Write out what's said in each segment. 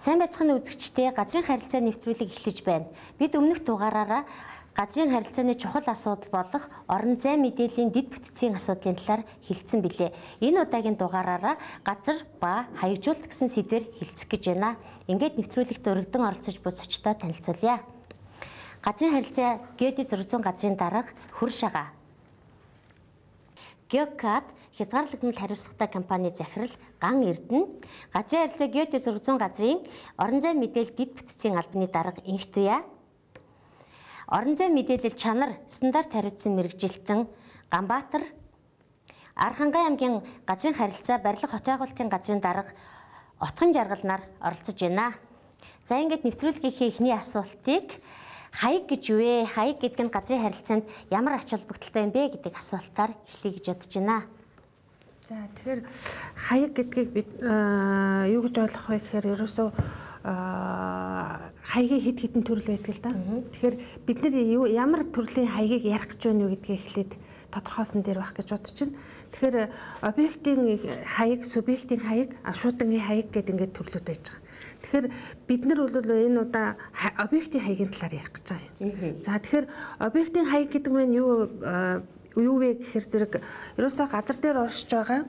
Сайн байцгааны үзэгчдээ газрын харилцаа нэвтрүүлэг эхлэж байна. Бид өмнөх дугаараараа газрын харилцааны чухал асуудал болох орон зай мэдээллийн дэд бүтцийн асуудлын талаар хэлсэн билээ. Энэ удаагийн дугаараараа газар ба хаягжуулалт гэсэн сэдвээр хэлцэх гэж байна. Ингээд нэвтрүүлэгт өргөдөн оролцож буй зочдоо танилцуулъя. Газрын харилцаа геодез 600 газрын дарга Хүр Шагаа. Геокад хязгаарлагдмал хариуцлагатай компани захирал Ган Эрдэнэ, газрын харилцаа геодез 600 газрын орон зай мэдээлэл дэд бүтцийн албаны дарга Инх Туяа, орон зай мэдээлэл чанар стандарт хариуцсан мэргэжилтэн Ганбаатар, Архангай аймгийн газрын харилцаа барилга хот байгуулалтын газрын дарга Отхон Жаргал нар оролцож байна. За ингээд нэвтрүүлгийнхээ эхний асуултыг хаяг гэж юу вэ? Хаяг гэдэг нь газрын харилцаанд ямар ач холбогдолтой юм бэ гэдэг асуултаар эхлэе гэж бодож байна. За тэгэхээр хаяг гэдгийг бид юу гэж ойлгох вэ гэхээр ерөөсөө хаягийн хэд хэдэн төрөл байдаг л да. Тэгэхээр бид нар ямар төрлийн хаягийг ярих гэж байна вэ гэдгийг эхлээд тодорхойлсон дээр байх гэж бодож байна. Тэгэхээр объектын хаяг, субъектийн хаяг, шуудангийн хаяг гэдэг ингээд төрлүүд байж байгаа. Тэгэхээр бид нар бол энэ удаа объектын хаягийн талаар ярих гэж байгаа юм. За тэгэхээр объектын хаяг гэдэг нь юу вэ гэхээр зэрэг ерөөсөө газар дээр оршиж байгаа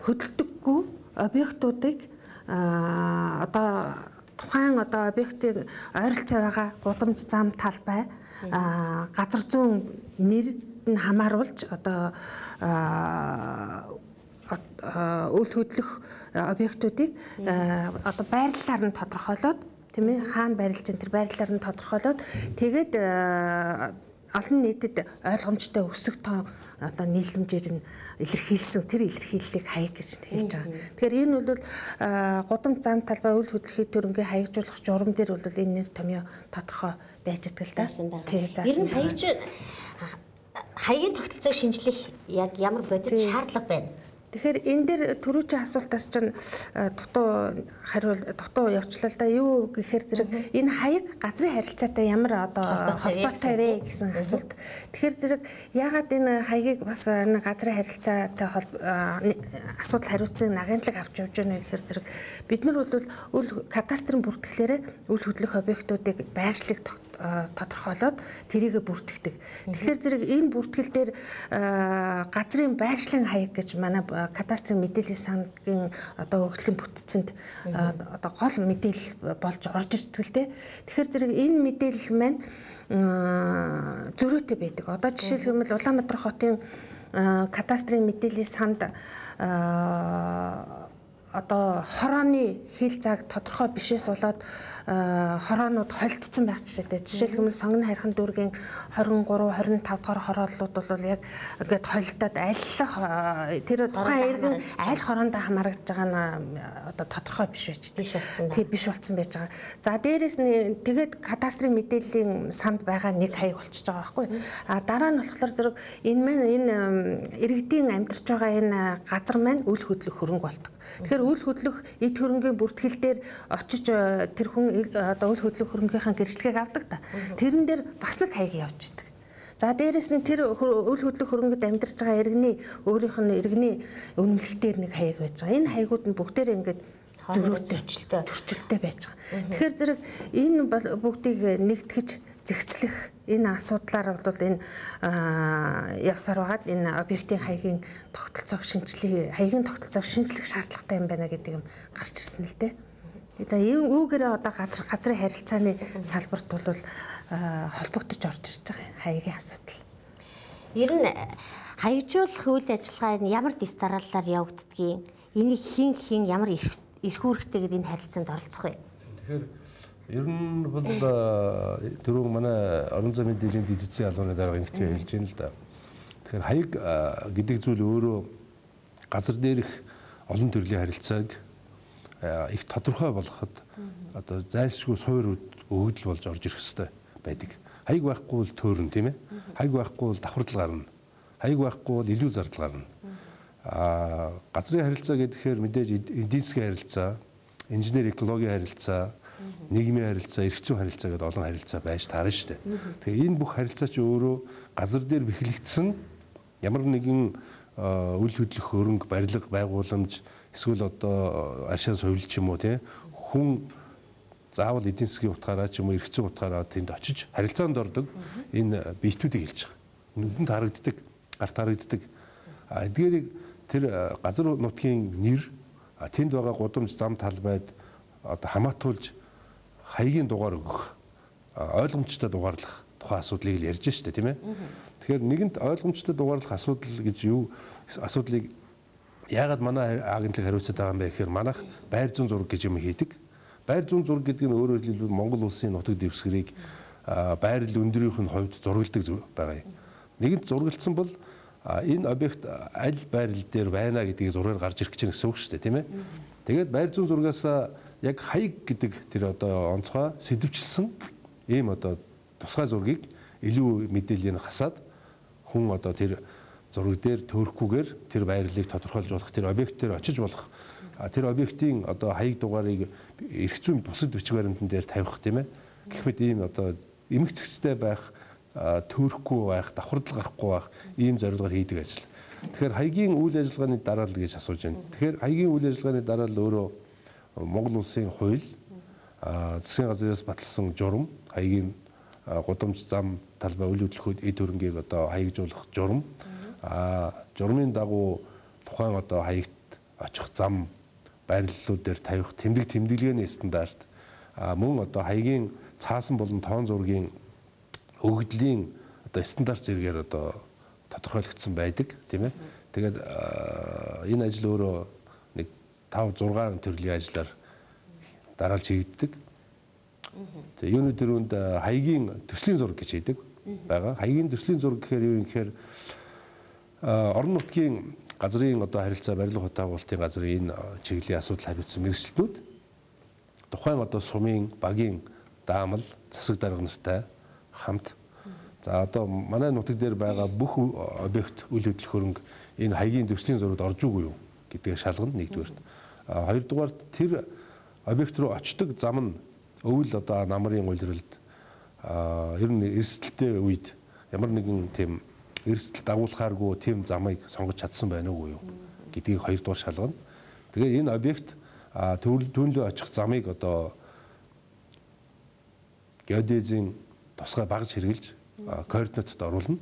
хөдөлдөггүй объектуудыг одоо тухайн одоо объектыг ойролцоо байгаа гудамж зам талбай газар зүүн нэр нь хамааруулж одоо үйл хөдлөх объектуудыг одоо байрлалаар нь тодорхойлоод тийм ээ хаана байрлаж чинь тэр байрлалаар нь тодорхойлоод тэгээд олон нийтэд ойлгомжтой өсөх тоо одоо нийлэмжээр нь илэрхийлсэн тэр илэрхийллийг хаяг гэж хэлж байгаа. Тэгэхээр энэ бол гудамж зам талбай үйл хөдлөхийн төрөнгийн хаягжуулах журам дээр бол энэ нэр томьёо тодорхой байж байгаа л да. Тийм заасан. Хаягийн тогтолцоог шинжлэх яг ямар бодит шаардлага байна? Тэгэхээр энэ дээр түрүүчийн асуултаас чинь дутуу явчлаа л да. Юу гэхээр зэрэг энэ хаяг газрын харилцаатай ямар одоо холбоотой вэ гэсэн асуулт. Тэгэхээр зэрэг яагаад энэ хаягийг бас энэ газрын харилцаатай асуудал хариуцсан нагинтлаг авч явж байна вэ гэхээр зэрэг бид нар бол кадастрын бүртгэлээрээ үйл хөдлөх объектуудыг байршлыг тодорхойлоод тэрийг бүртгэдэг. Тэгэхээр зэрэг энэ бүртгэл дээр газрын байршлын хаяг гэж манай кадастрын мэдээллийн сангийн одоо өгөгдлийн бүтцэнд одоо гол мэдээлэл болж орж ирдэг л дээ. Тэгэхээр зэрэг энэ мэдээлэл маань зөрүүтэй байдаг. Одоо жишээлбэл Улаанбаатар хотын кадастрын мэдээллийн санд одоо хорооны хил зааг тодорхой бишээс болоод хороонууд холдсон байх жишээтэй. Жишээлбэл Сонгон хайрхан дүүргийн 23, 25 дахь хорооллууд бол яг ингээд холдоод айллах тэр тухайн иргэн аль хороонд хамаарч байгаа нь одоо тодорхой биш байж дээ. Тийм биш болсон байж байгаа. За дээрэс нь тэгээд кадастрын мэдээллийн санд байгаа нэг хаяг болчихж байгаа байхгүй. А дараа нь болохоор зэрэг энэ иргэдийн амьдарч байгаа энэ газар маань үйл хөдлөх хөрөнгө болдог. Тэгэхээр үйл хөдлөх эд хөрөнгийн бүртгэл дээр очиж тэр хүн одоо үйл хөдлөх хөрөнгийнхаа гэрчлэгийг авдаг та. Тэрэн дээр бас нэг хаяг явж идэг. За дээрэс нь тэр үйл хөдлөх хөрөнгөд амьдарч байгаа иргэний өөрийнх нь иргэний үнэмлэхтэр нэг хаяг байж байгаа. Энэ хаягууд нь бүгдээрээ ингээд зөрчилтэй байж байгаа. Тэгэхээр зэрэг энэ бүгдийг нэгтгэж зэгцлэх энэ асуудлаар бол энэ явсаар байгаад энэ объектын хаягийн тогтолцоог хаягийн тогтолцоог шинжлэх шаардлагатай юм байна гэдэг юм гарч ирсэн л дээ. Тэгээ энэ үүгээрээ одоо газрын харилцааны салбарт бол холбогдож орж ирж байгаа хаягийн асуудал. Ер нь хаягжуулах үйл ажиллагаа нь ямар дэс дараалалаар явагддгийг, энийг хин ямар эрх үүрэгтэйгээр энэ харилцаанд оролцох вэ? Тэгэхээр ер нь бол түрүү манай орон зай мэдээллийн дэд бүтцийн албаны дарга Инх Туяа хэлж байна л да. Тэгэхээр хаяг гэдэг зүйл өөрөө газар дээрх олон төрлийн харилцааг их тодорхой болгоход одоо зайлшгүй суур өгөгдөл болж орж ирэх ёстой байдаг. Хаяг байхгүй бол төөрн тийм ээ. Хаяг байхгүй бол давхардал гарна. Хаяг байхгүй бол илүү зардал гарна. Газрын харилцаа гэхээр мэдээж эдийн засгийн харилцаа, инженер экологийн харилцаа, нийгмийн харилцаа, эрх зүйн харилцаа гэдэг олон харилцаа байж таарна шүү дээ. Тэгэхээр энэ бүх харилцаа чи өөрөө газар дээр бэхлэгдсэн ямар нэгэн үйл хөдлөх хөрөнгө, барилга, байгууламж, эсвэл одоо аршаа сувилч юм уу тийм хүн заавал эдийн засгийн утгаараа ч юм уу эрх зүйн утгаараа тэнд очиж харилцаанд ордог энэ биетүүдийг хэлж байгаа. Нүдэнд харагддаг, гарт харагддаг. Эдгээрийг тэр газар нутгийн нэр тэнд байгаа гудамж зам талбайд одоо хамаатуулж хаягийн дугаар өгөх, ойлгомжтой дугаарлах тухайн асуудлыг л ярьж штэ тийм ээ. Тэгэхээр нэгэнт ойлгомжтой дугаарлах асуудал гэж юу асуудлыг яагаад манай агентлаг хариуцаад байгаа юм бэ гэхээр манайх байр зүүн зураг гэж юм хийдэг. Байр зүүн зураг гэдэг нь өөрөөр хэлбэл Монгол улсын нутаг дэвсгэрийг байрал өндрийнх нь хувьд зурагладаг байгаа юм. Нэгэнт зурагдсан бол энэ объект аль байрал дээр байна гэдгийг зургаар гарч ирэх чинь гэсэн үг шүү дээ тийм ээ. Тэгээд байр зүүн зургаас яг хаяг гэдэг тэр одоо онцгой сэдвчилсэн ийм одоо тусгай зургийг илүү мэдээллийг хасаад хүн одоо тэр зураг дээр төөрөхгүйгээр тэр байрлалыг тодорхойлж болох тэр объект дээр очиж болох тэр объектын одоо хаяг дугаарыг эрх зүйн бусад бичиг баримтан дээр тавих тийм ээ. Гэх мэт ийм одоо эмх зэгцтэй байх, төөрөхгүй байх, давхардал гарахгүй байх ийм зорилгоор хийдэг ажил. Тэгэхээр хаягийн үйл ажиллагааны дараа л гэж асууж байна. Тэгэхээр хаягийн үйл ажиллагааны дараа л өөрөө Монгол улсын хууль, засгийн газраас баталсан журам, хаягийн гудамж зам талбай үйл хөдлөхөд эд хөрөнгийг одоо хаягжуулах журам, журмын дагуу тухайн одоо хаягт очих зам байрлалууд дээр тавих тэмдэглэгээний стандарт, мөн одоо хаягийн цаасан болон тоон зургийн өгөгдлийн одоо стандарт зэрэгээр одоо тодорхойлогдсон байдаг тийм ээ. Тэгээд энэ ажил өөрөө нэг 5-6 төрлийн ажлаар дараалж хийгддэг. Тэгээ юуны дөрөнд хаягийн төслийн зураг гэж хийдэг байгаа. Хаягийн төслийн зураг гэхээр юу юм гэхээр орон нутгийн газрын одоо харилцаа барилга хутаагуулалтын газрын энэ чиглэлийн асуудал хариуцсан мэргэжилтүүд тухайн одоо сумын багийн даамал засаг дарга нартай хамт за одоо манай нутаг дээр байгаа бүх объект үйл хөдлөх хөрөнгө энэ хаягийн төслийн зурагт орж үгүй юу гэдгийг шалгана нэгдүгээр. Хоёрдугаар тэр объект руу очдог зам нь өвөл одоо намрын улиралд ер нь эрсдэлтэй үед ямар нэгэн тийм эрсдэл дагуулхааргүй тийм замыг сонгож чадсан байна уугүй юу гэдгийг хоёрдугаар шалгана. Тэгээ энэ объект түүнлөө очих замыг одоо геодезийн тусгай багж хэрэгжилж координатад оруулна.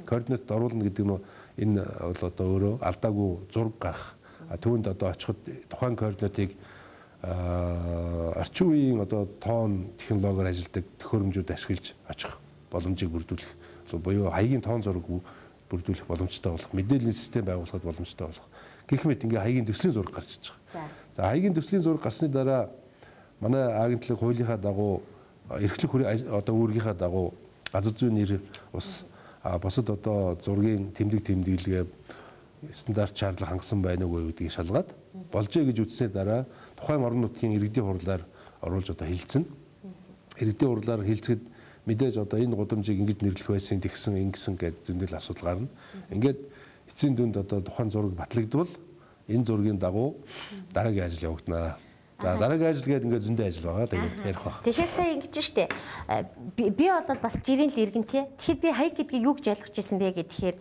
Координатад оруулна гэдэг нь энэ бол одоо өөрөө алдаагүй зураг гарах. Түүнд одоо очиход тухайн координатыг орчин үеийн одоо тоон технологиор ажилладаг төхөөрөмжүүд ашиглаж очих боломжийг бүрдүүлэх буюу хаягийн тоон зураг бүрдүүлэх боломжтой болох, мэдээллийн систем байгуулахад боломжтой болох. Гэх мэт ингээ хаягийн төслийн зураг гарч иж байгаа. За хаягийн төслийн зураг гарсны дараа манай агентлаг хуулийнхаа дагуу эрхлэх одоо үүргийнхаа дагуу газар зүйн нэр ус бусад одоо зургийн тэмдэглэгээ стандарт шаардлага хангасан байна уу гэдгийг шалгаад болжээ гэж үзсний дараа тухайн орон нутгийн иргэдийн хурлаар оруулж одоо хилцэн. Иргэдийн хурлаар хилцэхэд мэдээж одоо энэ гудамжийг ингэж нэрлэх байсан тэгсэн ингэсэн гэдэг зөндөл асуудал гарна. Ингээд эцсийн дүнд одоо тухайн зураг батлагдвал энэ зургийн дагуу дараагийн ажил явагдана. За дараагийн ажил гэдэг ингээд зөндөө ажил байгаа. Тэгээд ярих баг. Тэгэхээр сая ингэж штэ. Би бол бас жирийн л иргэн тий. Тэгэхэд би хаяг гэдгийг юу гэж ойлгож ирсэн бэ гэхээр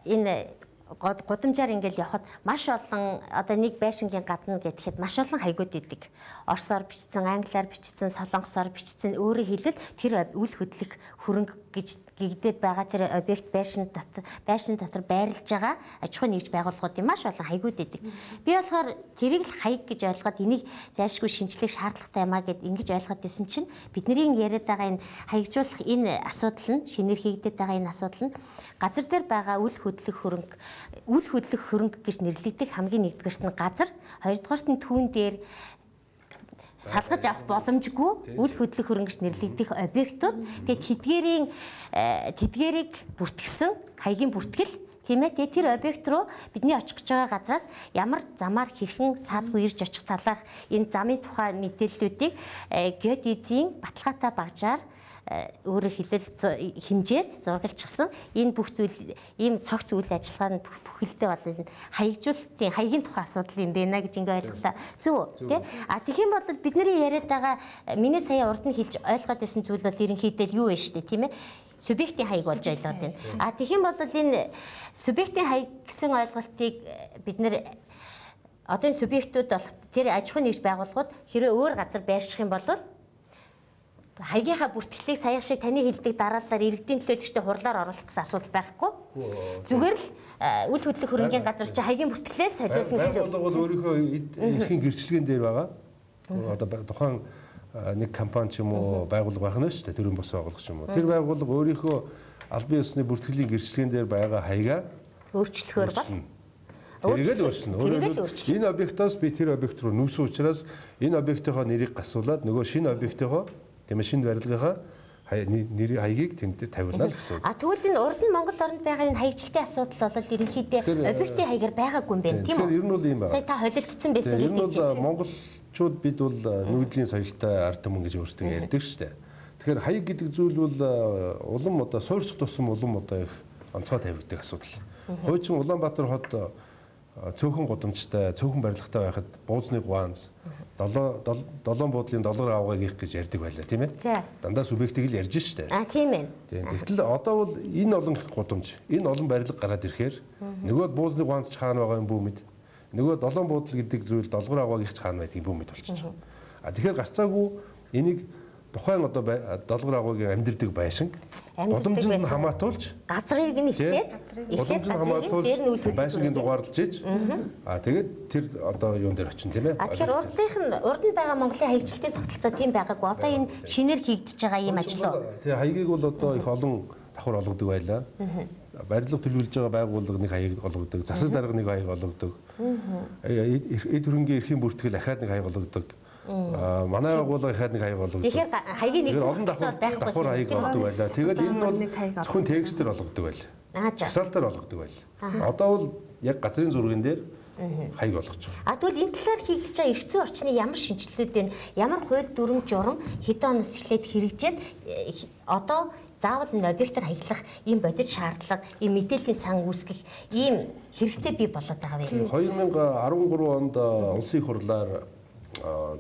энэ гудамжаар ингээл явхад маш олон одоо нэг байшингийн гадна гэхэд маш олон хаягууд идэг. Орсоор бичсэн, англиар бичсэн, солонгосоор бичсэн өөрөөр хэлбэл тэр үйл хөдлөх хөрөнгө гэж гэгдээд байгаа тэр объект байшин дотор байрлаж байгаа аж ахуйн нэгж байгууллагуудын маш олон хаягууд идэг. Би болохоор тэрийг л хаяг гэж ойлгоод энийг зайлшгүй шинжлэх шаардлагатай юмаа гэд ингэж ойлгоод байсан чинь бидний яриад байгаа энэ хаягжуулах энэ асуудал нь шинээр хийгдээд байгаа энэ асуудал нь газар дээр байгаа үйл хөдлөх хөрөнгө гэж нэрлэгдэх хамгийн нэгдүгээрт нь газар, хоёрдугаарт нь түүн дээр салгаж авах боломжгүй үйл хөдлөх хөрөнгө гэж нэрлэгдэх объектууд тэгээд тэдгээрийг бүртгэсэн хаягийн бүртгэл тийм ээ тэр объект руу бидний очих гэж байгаа газраас ямар замаар хэрхэн саадгүй ирж очих талаарх энэ замын тухай мэдээллүүдийг геодезийн баталгаатай багжаар өөрөөр хэлбэл хэмжээд зургалчихсан энэ бүх зүйл ийм цогц үйл ажиллагаанд бүхэлдээ бол энэ хаягжуулалтын хаягийн тухай асуудал юм байна гэж ингээ ойлголоо. Зөв үү? Тэгэх юм бол бидний яриад байгаа миний сая урд нь хэлж ойлгоод байсан зүйл бол ерөнхийдөө юу вэ штэ тийм ээ? Субъектийн хаяг болж ойлгоод байна. Тэгэх юм бол энэ субъектийн хаяг гэсэн ойлголтыг бид нэр одоо энэ субъектүүд бол тэр аж ахуйн нэгж байгууллагууд хэрвээ өөр газар байрших юм бол хаягийнхаа бүртгэлийг саяхан шиг таны хэлдэг дараалалаар иргэдийн төлөөлөгчтэй хурлаар оруулах гэсэн асуудал байхгүй. Зүгээр л үл хөдлөх хөрөнгөний газар чи хаягийн бүртгэлээ солиулна гэсэн. Байгууллага бол өөрийнхөө эрхийн гэрчлэгэн дээр байгаа. Одоо тухайн нэг компани ч юм уу байгууллага байх нь шүү дээ. Төрийн бос байгууллага ч юм уу. Тэр байгууллага өөрийнхөө албан ёсны бүртгэлийн гэрчлэгэн дээр байгаа хаягаа өөрчлөхөөр бол тэрийг л өөрчлөнө. Энэ объектоос би тэр объект руу нүүсэн учраас энэ объектийнхоо нэрийг гасуулаад нөгөө шинэ объектийнхоо тийм ээ шинэ барилгынхаа нэрийн хаягийг тэнд тавилаа л гэсэн. Тэгвэл энэ урд нь Монгол оронд байгаа энэ хаягчлалын асуудал бол ерөнхийдөө объектын хаягаар байгаагүй юм байна тийм үү? Тэгэхээр ер нь бол ийм байна. Сая та холилдсон байсан гэдэг чинь. Монголчууд бид бол нүүдлийн соёлтой ард түмэн гэж өөрсдөө ярьдаг шүү дээ. Тэгэхээр хаяг гэдэг зүйл бол улам одоо суурьчих тусам улам одоо их онцгой тавигддаг асуудал. Хуучин Улаанбаатар хот цөөхөн гудамжтай, цөөхөн барилгатай байхад буузны гуанз, долоон буудлын долгор авгыг их гэж ярьдаг байлаа тийм ээ. Дандаа субъектыг л ярьж штэ. Тийм ээ. Тэгтэл одоо бол энэ олон их гудамж, энэ олон барилга гараад ирэхээр нөгөө буузны гуанз ч хаана байгаа юм бүү мэд. Нөгөө долоон буудлын гэдэг зүйл долгор авгыг ч хаана байдаг юм бүү мэд болчихж байгаа. Тэгэхээр гарцаагүй энийг тухайн одоо долгор авгагийн амьдэрдэг байшин гудамжинд нь хамаатуулж газрыг нь ихлээд гудамжинд хамаатуулж байшингийн дугаарлаж иж тэгээд тэр одоо юун дээр очин тийм ээ. Тэгэхээр урд нь байгаа Монголын хаягчлалын тогтолцоо тийм байгаагүй. Одоо энэ шинээр хийгдэж байгаа юм ажил уу? Тэгээ хаягийг бол одоо их олон давхар олгодог байлаа. Барилга төлөвлөж байгаа байгууллага нэг хаяг олгодог, засаг дарга нэг хаяг олгодог. Эд хөрөнгийн эрхийн бүртгэл ахаад нэг хаяг олгодог. Манай байгууллага ихад нэг хаяг олгодог. Тэгэхээр хаягийн нэг зөвхөн байхгүй давхар хаяг олгодог байлаа. Тэгээд энэ бол зөвхөн текстээр олгодог байлаа. Жагсаалтаар олгодог байлаа. Одоо бол яг газрын зурган дээр хаяг олгож байгаа. Тэгвэл энэ талаар хийгдэж байгаа эрх зүйн орчны ямар шинжилгэүүд вэ? Ямар хууль дүрм журам хэдэн оноос эхлээд хэрэгжээд одоо заавал энэ объектоор хаяглах ийм бодит шаардлага, ийм мэдээллийн сан үүсгэх ийм хэрэгцээ бий болоод байгаа вэ? 2013 онд улсын их хурлаар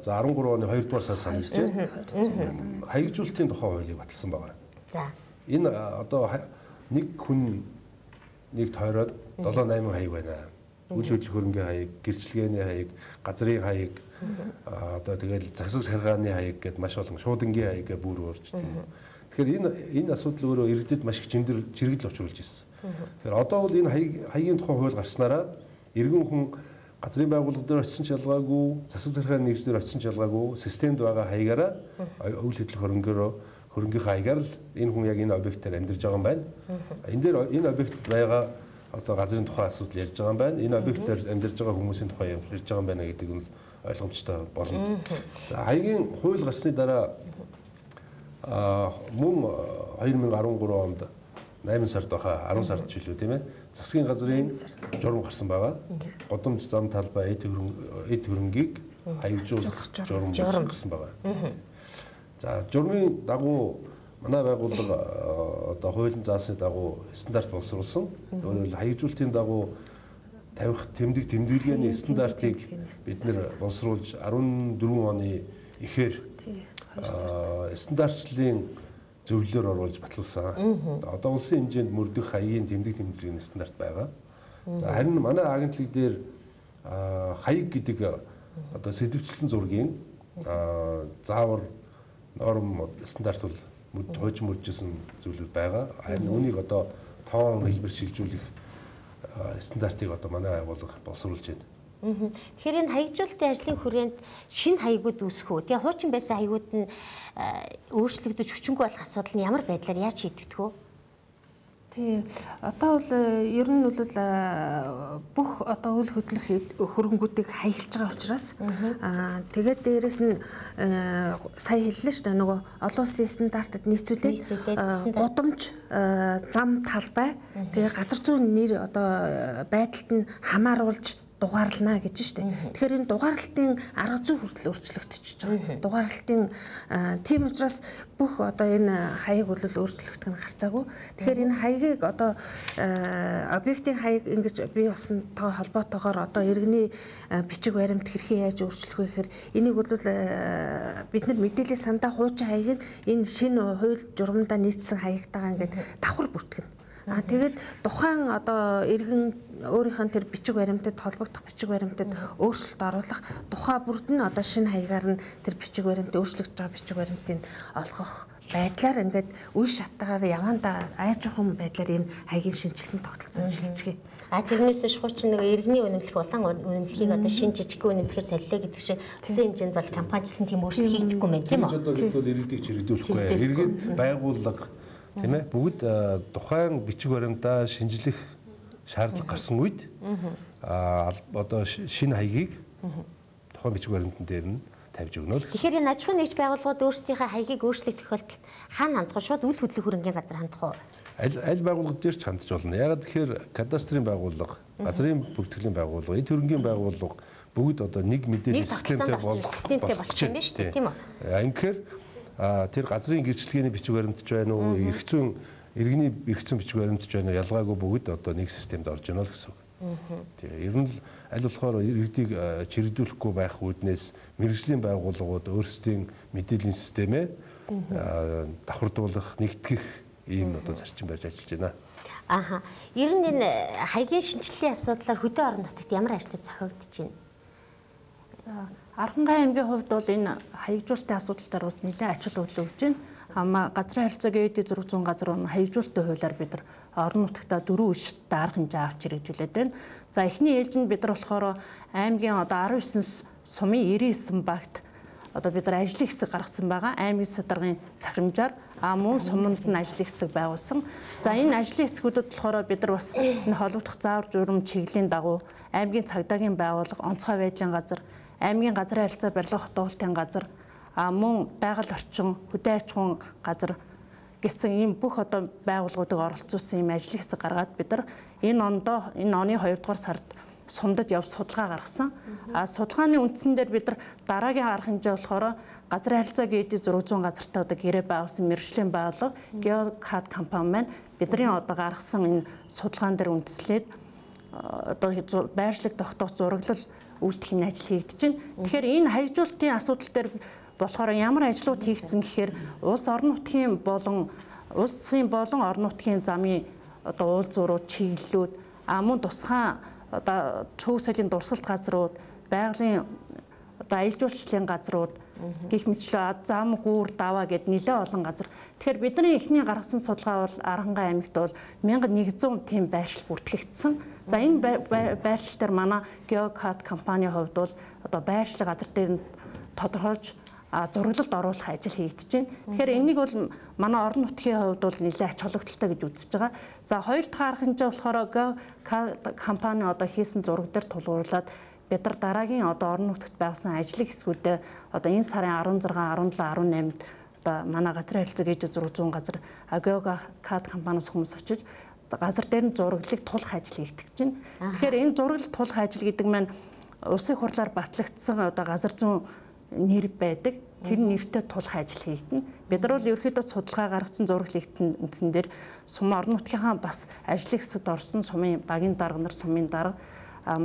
за 13 оны 2 дугаар сарын 9-нд хаягжуулалтын тухай хуулийг баталсан байна. За. Энэ одоо нэг хүн нэг тойроод 7-8 хаяг байна. Үйл хөдлөх хөрөнгөний хаяг, гэрчлэгээний хаяг, газрын хаяг, одоо тэгэл засаг сахиргааны хаяг гэдээ маш олон шуудангийн хаяг гэ бүр өөрчдөг. Тэгэхээр энэ асуудал өөрөө иргэдэд маш их чирэгдэл учруулж ирсэн. Тэгэхээр одоо бол энэ хаягийн тухай хууль гарснараа иргэн хүн газрын байгууллага дээр очисон ч ялгаагүй, засаг захиргааны нэгж дээр очисон ч ялгаагүй, системд байгаа хаягаараа үйл хөдлөх хөрөнгөний хаягаар л энэ хүн яг энэ объектээр амьдарч байгаа юм байна. Энэ дээр энэ объект байгаа одоо газрын тухай асуудал ярьж байгаа юм байна. Энэ объектээр амьдарч байгаа хүмүүсийн тухай ярьж байгаа юм байна гэдэг нь ойлгомжтой болно. За хаягийн хууль гарсны дараа мөн 2013 онд 8 сард баха 10 сард ч үлээ тийм ээ. Засгийн газрын журам гарсан байгаа. Годомж зам талбай эд хөрөнгийг хаягжуулах журам гарсан байгаа. За журмын дагуу манай байгууллага одоо хуулийн заасны дагуу стандарт боловсруулсан. Өөрөөр хэлбэл хаягжуулалтын дагуу тавих тэмдэглэгээний стандартыг бид нэр боловсруулж 14 оны эхээр стандартчлалын зөвлөлөөр оруулж батлуулсан. Одоо улсын хэмжээнд мөрдөх хаягийн тэмдэглэгийн стандарт байгаа. За харин манай агентлаг дээр хаяг гэдэг одоо сэдвчилсэн зургийн заавар норм стандарт бол хуучин мөржсэн зүйлүүд байгаа. Харин үүнийг одоо тоон хэлбэр шилжүүлэх стандартыг одоо манай байгууллага боловсруулж байна. Тэгэхээр энэ хаягжуулалтын ажлын хүрээнд шинэ хаягууд үүсэх үү? Тэгээ хуучин байсан хаягууд нь өөрчлөгдөж хүчингүй болох асуудал нь ямар байдлаар яаж шийдэгдэх вэ? Тий. Одоо бол ер нь бол бүх одоо үйл хөдлөх хөрөнгүүдийг хаягдж байгаа учраас тэгээд дээрэс нь сая хэллээ шүү дээ нөгөө олон улсын стандартад нийцүүлээд гудамж зам талбай тэгээд газар зүйн нэр одоо байдалд нь хамааруулж дугаарлана гэж штэ. Тэгэхээр энэ дугаарлалтын арга зүй хүртэл өөрчлөгдөж байгаа. Дугаарлалтын тийм учраас бүх одоо энэ хаяг бол өөрчлөгдөх нь харцаагүй. Тэгэхээр энэ хаягийг одоо объектын хаяг ингэж бий болсонтой холбоотойгоор одоо иргэний бичиг баримт хэрхэн яаж өөрчлөх вэ гэхээр энийг бол бид нар мэдээллийн сандаа хуучин хаягийг энэ шинэ хууль журамдаа нийцсэн хаягтайгаа ингээд давхар бүртгэнэ. Тэгээд тухайн одоо иргэн өөрийнх нь тэр бичиг баримтад холбогдох бичиг баримтад өөрчлөлт оруулах тухай бүрд нь одоо шинэ хаягаар нь тэр бичиг баримт өөрчлөгдөж байгаа бичиг баримтыг олгох байдлаар ингээд үе шатгаар явандаа айжхан байдлаар энэ хаягийн шинжилсэн тогтолцоо шилжчихэ. Тэрнээс шуучин нэг иргэний үнэмлэх улаан үнэмлэхийг одоо шинэ жижиг үнэмлэхээр солилоо гэдэг шиг төсөө хэмжээнд бол компаничлсан тийм өөрчлөлт хийгдэхгүй мэн тийм үү? Одоо бол иргэдийг чирэгдүүлэхгүй. Иргэд байгууллага тийм ээ бүгд тухайн бичиг баримтаа шинжлэх шаардлага гарсан үед одоо шинэ хаягийг тухайн бичиг баримтан дээр нь тавьж өгнө л гэсэн. Тэгэхээр энэ аж ахуйн нэгж байгууллагууд өөрсдийнхээ хаягийг өөрчлөх тохиолдолд хаана хандах вэ? Шууд үйл хөдлөх хөрөнгийн газар хандах уу? Аль байгууллага дээр ч хандж болно. Ягаад тэгэхээр кадастрын байгууллага, газрын бүртгэлийн байгууллага, эд хөрөнгийн байгууллага бүгд одоо нэг мэдээлэл системтэй болчихсон юм шүү дээ, тийм үү? Ингэхээр тэр газрын гэрчлэгээний бичиг баримтч байна уу, иргэний эргэцэн бичиг баримтч байна уу, ялгаагүй бүгд одоо нэг системд орж ийнэ л гэсэн үг. Тэгээ ер нь аль болохоор иргэдийг чирэгдүүлэхгүй байх үүднээс мэргэжлийн байгууллагууд өөрсдийн мэдээллийн системээ давхардуулах, нэгтгэх ийм одоо зарчим барьж ажиллаж байна. Ер нь энэ хаягийн шинжилгээний асуудлаар хөдөө орон нутагт ямар ажил зохиогдож байна? За Аранхай аймгийн хувьд бол энэ хаягжуулалтын асуудал дээр бас нэлээд ач холбогдол өгч байна. Газрын харилцаагийн эдийн засгийн 600 газар хаягжуулалтын хуулиар бид нар орон нутагта 4 иштэй арга хэмжээ авч хэрэгжүүлээд байна. За эхний ээлжинд бид нар болохоор аймгийн одоо 19 сумын 99 багт одоо бид нар ажлын хэсэг гаргасан байгаа. Аймгийн садаргын цахимжаар мөн суманд нь ажлын хэсэг байгуулсан. За энэ ажлын хэсгүүдэд болохоор бид нар бас энэ холбогдох заавар журам чиглэлийн дагуу аймгийн цагдаагийн байгууллага, онцгой байдлын газар, аймгийн газрын харилцаа барилга хотоолтын газар, мөн байгаль орчин, хөдөө аж ахуйн газар гэсэн ийм бүх одоо байгууллагуудыг оролцуулсан ийм ажлын хэсэг гаргаад бид нар энэ оны 2 дугаар сард сумдад яв судалгаа гаргасан. Судалгааны үндсэн дээр бид нар дараагийн арга хэмжээ болохоор газрын харилцаагийн эдийн 600 газартай одоо гэрээ байгуулсан мэргэжлийн байгууллага GeoCAD компани маань бидний одоо гаргасан энэ судалгаан дээр үндэслээд одоо байршлаг тогтоох зураглал үйлдэхний ажил хийгдэж байна. Тэгэхээр энэ хаягжуулалтын асуудал дээр болохоор ямар ажлууд хийгдсэн гэхээр улсын болон орон нутгийн замын одоо уул зурууд, чиглэлүүд, мөн тусгай одоо төв соёлын дурсгалт газрууд, байгалийн одоо аялал жуулчлалын газрууд гэх мэтчлээ зам, гүүр, даваа гэд нэлээд олон газар. Тэгэхээр бидний эхний гаргасан судалгаа бол Аранхай аймагт бол 1100 тийм байршил бүртгэгдсэн. За энэ байршил дээр манай GeoCAD компанийн хувьд бол одоо байршлаг газар дээр нь тодорхойлж зураглалд оруулах ажил хийгдэж байна. Тэгэхээр энийг бол манай орон нутгийн хувьд бол нэлээд ач холбогдолтой гэж үзэж байгаа. За хоёр дахь арга хэмжээ болохоор GeoCAD компани одоо хийсэн зураг дээр тулгуурлаад бид нар дараагийн одоо орон нутагт байгуулсан ажлын хэсгүүдэд одоо энэ сарын 16, 17, 18-нд одоо манай газрын харилцааг ээж 600 газар GeoCAD компаниас хүмүүс очиж газар дээр нь зураглалыг тулах ажил хийгдэж байна. Тэгэхээр энэ зураглал тулах ажил гэдэг маань улсын хурлаар батлагдсан одоо газар зүйн нэр байдаг. Тэр нэртэй тулах ажил хийгдэнэ. Бид нар бол ерөөхдөө судалгаа гаргасан зураглалын үндсэн дээр сум орон нутгийнхаа бас ажлын хэсэгт орсон сумын багийн дарга нар, сумын дарга,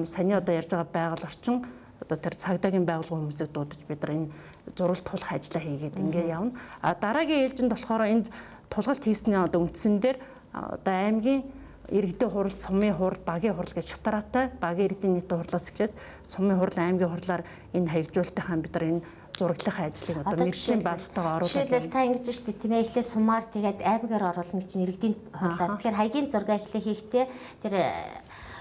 саний одоо ярьж байгаа байгаль орчин одоо тэр цагдаагийн байгууллагын хүмүүсийг дуудаж бид нар энэ зураглал тулах ажлаа хийгээд ингээд явна. Дараагийн ээлжинд болохоор энэ тулгалт хийсний одоо үндсэн дээр одоо аймгийн иргэдийн хурал, сумын хурал, багийн хурал гэж шатараатай багийн иргэдийн нийтийн хурлаас эхлээд сумын хурал, аймгийн хурлаар энэ хаягжуулалтынхаа бид нар энэ зураглалын ажлыг одоо мэргэжлийн байгууллагатайгаа оруулаад жишээлбэл та ингэж штэ тийм ээ эхлээ сумаар тэгээд аймгаар оруулна гэж иргэдийн хурлаар. Тэгэхээр хаягийн зураг эхлээ хийхдээ тэр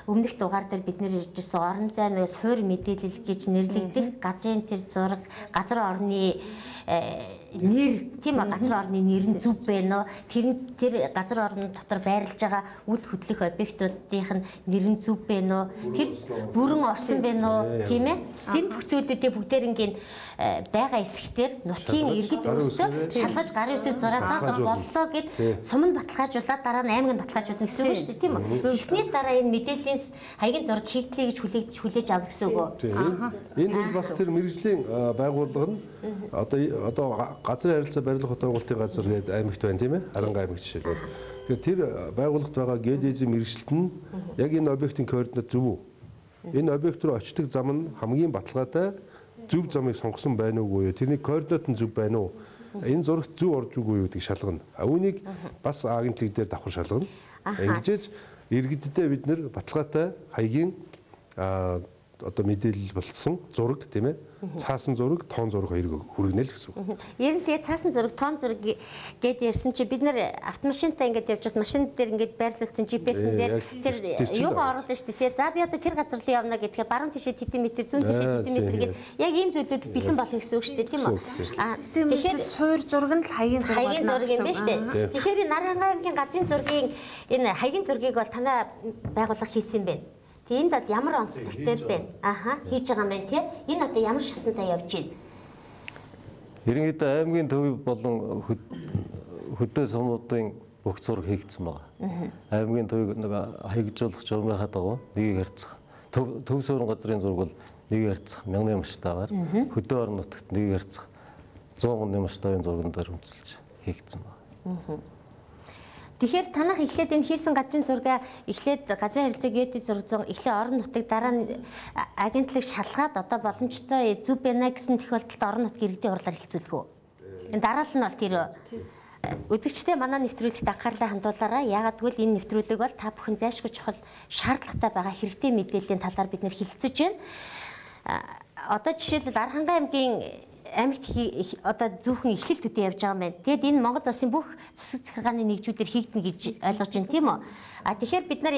өмнөх дугаар дээр бид нэр иржсэн орон зай нэг суур мэдээлэл гэж нэрлэгдэх газрын тэр зураг, газар орны нэр тийм ээ газар орны нэр нь зөв байна уу? Тэр газар орны дотор байрлаж байгаа үйл хөдлөх объектуудынх нь нэр нь зөв байна уу? Тэр бүрэн орсон байна уу? Тийм ээ? Тэр бүх зүйлүүдээ бүгдээрингийн байгаа хэсэгтэр нутгийн иргэд өөрсдөө шалгаж гарын үсэг зураг заах боллоо гэд суманд баталгаажуулаад дараа нь аймагт баталгаажуулна гэсэн үг шүү дээ тийм үү? Тэгсний дараа энэ мэдээллийн хаягийн зураг хийгдлээ гэж хүлээж авах гэсэн үг. Энэ бол бас тэр мэргэжлийн байгууллага нь одоо газрын харилцаа барилга хотоогуултын газар гэдэг аймагт байна тийм ээ? Аранхай аймагт жишээлбэл. Тэгэхээр тэр байгууллагт байгаа геодезийн мэргэжилт нь яг энэ объектын координат зөв үү? Энэ объект руу очдог зам нь хамгийн баталгаатай зөв замыг сонгосон байна уугүй юу? Тэрний координат нь зөв байна уу? Энэ зурагт зөв орж үгүй юу гэдгийг шалгана. Үүнийг бас агентлаг дээр давхар шалгана. Ингэж иргэддээ бид нэр баталгаатай хаягийн одоо мэдээлэл болцсон зураг тийм ээ. Цаасан зураг, тоон зураг хоёрыг хүргэнэ л гэсэн үг. Ер нь тэгээ цаасан зураг, тоон зураг гэд ярьсан чи бид нэр автомашинтай ингээд явж байгаад машин дээр ингээд байрлуулсан GPS-эн дээр тэр юугаа оруулна шүү дээ. За би одоо тэр газар руу явна гэхээр баруун тишээ тэдэн метр, зүүн тишээ тэдэн метр гэд яг ийм зүйлүүд бэлэн болно гэсэн үг шүү дээ, тийм үү? Тэгэхээр суур зураг нь л хаягийн зураг юм байна шүү дээ. Тэгэхээр Нархангай аймгийн газрын зургийг энэ хаягийн зургийг бол танай байгууллага хийсэн юм байна. Энд одоо ямар онцлогтой байна? Хийж байгаа юм байна тий. Энэ одоо ямар шатантай явж байна? Ерөнхийдөө аймгийн төв болон хөдөө сумуудын бүх зураг хийгдсэн байгаа. Аймгийн төвийг нэг хаягжуулах журмынхаа дагуу нэгийг харьцах. Төв суурин газрын зураг бол нэгийг харьцах 1000 масштабаар, хөдөө орон нутагт нэгийг харьцах 100,000 масштабын зурган дээр үндэслэж хийгдсэн байна. Тэгэхээр танах эхлээд энэ хийсэн газрын зургаа эхлээд газрын харилцаа геодезийн зураг эхлээд орон нутаг дараа нь агентлаг шалгаад одоо боломжтой зүв байна гэсэн тохиолдолд орон нутгийн иргэдийн хурлаар хэлцүүлэх үү? Энэ дараалал нь бол тэр үзэгчтэй манай нэвтрүүлэгт анхаарлаа хандуулаарай. Яагаад гэвэл энэ нэвтрүүлэг бол та бүхэн зайлшгүй чухал шаардлагатай байгаа хэрэгтэй мэдээллийн талаар бид нэр хэлэлцэж байна. Одоо жишээлбэл Нархангай аймгийн амьд одоо зөвхөн эхлэл төдий явж байгаа юм байна. Тэгэд энэ Монгол улсын бүх засаг захиргааны нэгжүүдээр хийгдэнэ гэж ойлгож байна, тийм үү? Тэгэхээр бид нар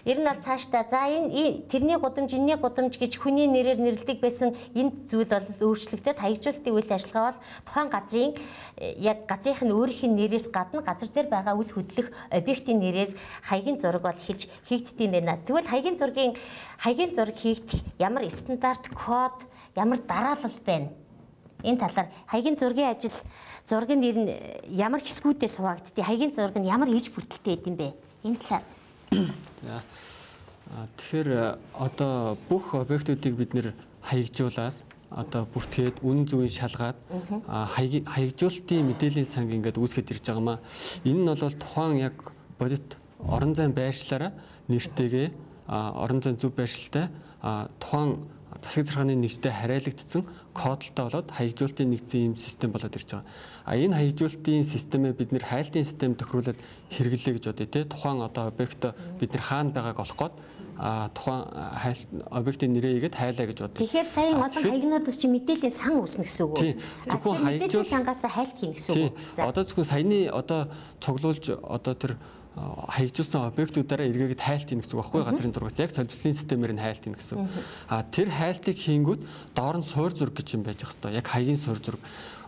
ер нь бол цаашдаа за энэ тэрний гудамж, энэний гудамж гэж хүний нэрээр нэрлэдэг байсан энэ зүйл бол өөрчлөгдөд хаягжуулалтын үйл ажиллагаа бол тухайн газрын яг газрынх нь өөрийнх нь нэрээс гадна газар дээр байгаа үйл хөдлөх объектын нэрээр хаягийн зураг бол хийгддэг юм байна. Тэгвэл хаягийн зураг хийгдэх ямар стандарт, код, ямар дараалал байна? Энэ талаар хаягийн зургийн ажил, зургийн нэр нь ямар хэсгүүдээс хуваагддгийг, хаягийн зураг нь ямар иж бүрдэлтэй байд юм бэ? Энэ талаар. За. Тэгэхээр одоо бүх объектуудыг бид нэр хаягжуулаад одоо бүртгээд үнэн зөвийг шалгаад хаягжуулалтын мэдээллийн санг ингээд үүсгэж ирж байгаамаа. Энэ нь бол тухайн яг бодит орон зайн байршлаараа нэртэйгээ орон зайн зөв байршилтай тухайн засаг захиргааны нэгжтэй харьяалагдсан кодолтой болоод хаягжуулалтын нэгдсэн юм систем болоод ирж байгаа. Энэ хаягжуулалтын системээ бид нэр хайлтын систем тохируулаад хэрэглэе гэж бодъё те. Тухайн одоо объект бид нэр хаана байгааг олох гээд тухайн объектын нэрээ игээд хайлаа гэж бодъё. Тэгэхээр саяхан олон хаягнуудаас чи мэдээллийн сан үүснэ гэсэн үг үү? Зөвхөн хаягжуулалт сангаас хайлт хийнэ гэсэн үг үү? Одоо зөвхөн саяны одоо цуглуулж одоо тэр хаягжуулсан объектуудаараа эргээгээд хайлт хийнэ гэсэн үг байхгүй газрын зургаас яг солилцлын системээр нь хайлт хийнэ гэсэн. Тэр хайлтыг хийнгүүт доор нь суур зураг гэж юм байж байгаа хэвээр. Яг хаягийн суур зураг.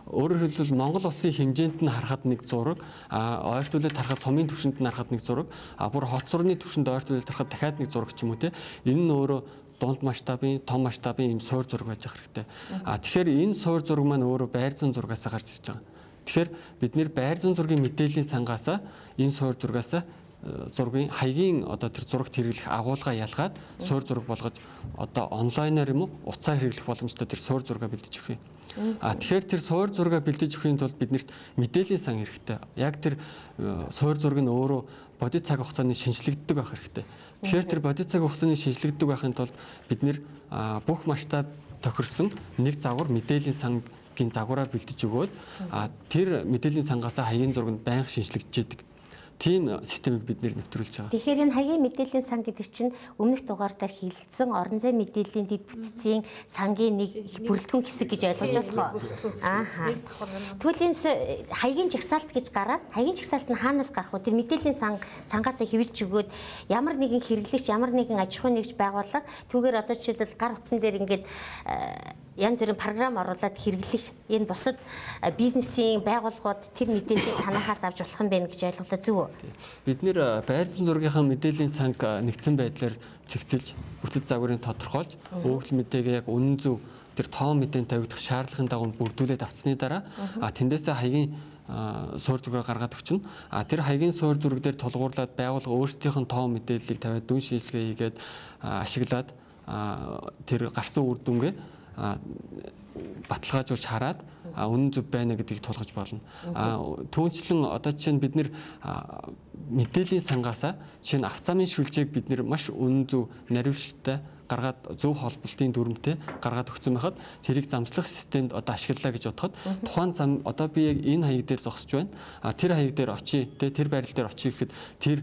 Өөрөөр хэлбэл Монгол улсын хэмжээнд нь харахад нэг зураг, ойртуулаад харахад сумын түвшинд нь харахад нэг зураг, бүр хот сурны түвшинд ойртуулаад харахад дахиад нэг зураг ч юм уу те. Энэ нь өөрөө дунд масштабын, том масштабын юм суур зураг байж байгаа хэрэгтэй. Тэгэхээр энэ суур зураг маань өөрөө байр зүүн зургаас гарч ирж байгаа. Тэгэхээр бид нэр байр зүүн зургийн мэдээллийн сангаас энэ суур зургаас зургийн хаягийн одоо тэр зурагт хэрэглэх агуулга ялгаад суур зураг болгож одоо онлайнаар юм уу утсаар хэрэглэх боломжтой тэр суур зургаа бэлдэж өгөх юм. Тэгэхээр тэр суур зургаа бэлдэж өгөхийн тулд биднэрт мэдээллийн сан хэрэгтэй. Яг тэр суур зураг нь өөрөө бодит цаг хугацааны шинжлэгддэг байх хэрэгтэй. Тэгэхээр тэр бодит цаг хугацааны шинжлэгддэг байхын тулд бид нэр бүх масштаб тохирсон нэг загвар мэдээллийн сангийн загвараа бэлдэж өгөөд тэр мэдээллийн сангаас хаягийн зураг нь байнга шинжлэгдэж яадаг. Тийм системийг бид нэвтрүүлж байгаа. Тэгэхээр энэ хаягийн мэдээллийн сан гэдэг чинь өмнөх дугаар дээр хэлсэн орон зай мэдээллийн дэд бүтцийн сангийн нэг их бүрэлдэхүүн хэсэг гэж ойлгож байна. Тэгвэл энэ хаягийн жагсаалт гэж гараад хаягийн жагсаалт нь хаанаас гарах вэ? Тэр мэдээллийн сангаас хэвлж өгөөд ямар нэгэн хэрэглэгч, ямар нэгэн аж ахуйн нэгж байгууллага түүгээр одоо жишээлбэл гар утсан дээр ингээд янз бүрийн програм оруулаад хэрэглэх энэ бусад бизнесийн байгууллагууд тэр мэдээллийг танахаас авч болох юм байна гэж ойлголоо зөв үү? Бид нэр байр зүүн зургийнхаа мэдээллийн санг нэгдсэн байдлаар цэгцэлж бүтэц загварыг тодорхойлж өөгөл мэдээгээ яг үнэн зөв тэр тоон мэдээнд тавигдах шаардлагын дагуу бүрдүүлээд авцсны дараа тэндээсээ хаягийн суур зураг гаргаад өгчнө. Тэр хаягийн суур зураг дээр тулгуурлаад байгууллага өөрсдийнх нь тоон мэдээллийг тавиад дүн шинжилгээ хийгээд ашиглаад тэр гарсан үр дүнгээ баталгаажуулж хараад үнэн зөв байна гэдгийг тулгаж болно. Түүнчлэн одоо жишээ нь бид нэр мэдээллийн сангаасаа жишээ нь авцаамын шүлжээг бид нэр маш үнэн зөв наривчлалтай гаргаад зөв холболтын дүрмтэй гаргаад өгсөн байхад тэрийг замслах системд одоо ашиглалаа гэж бодоход тухайн зам одоо би яг энэ хаяг дээр зогсож байна. Тэр хаяг дээр очие, тэр байрлал дээр очие гэхэд тэр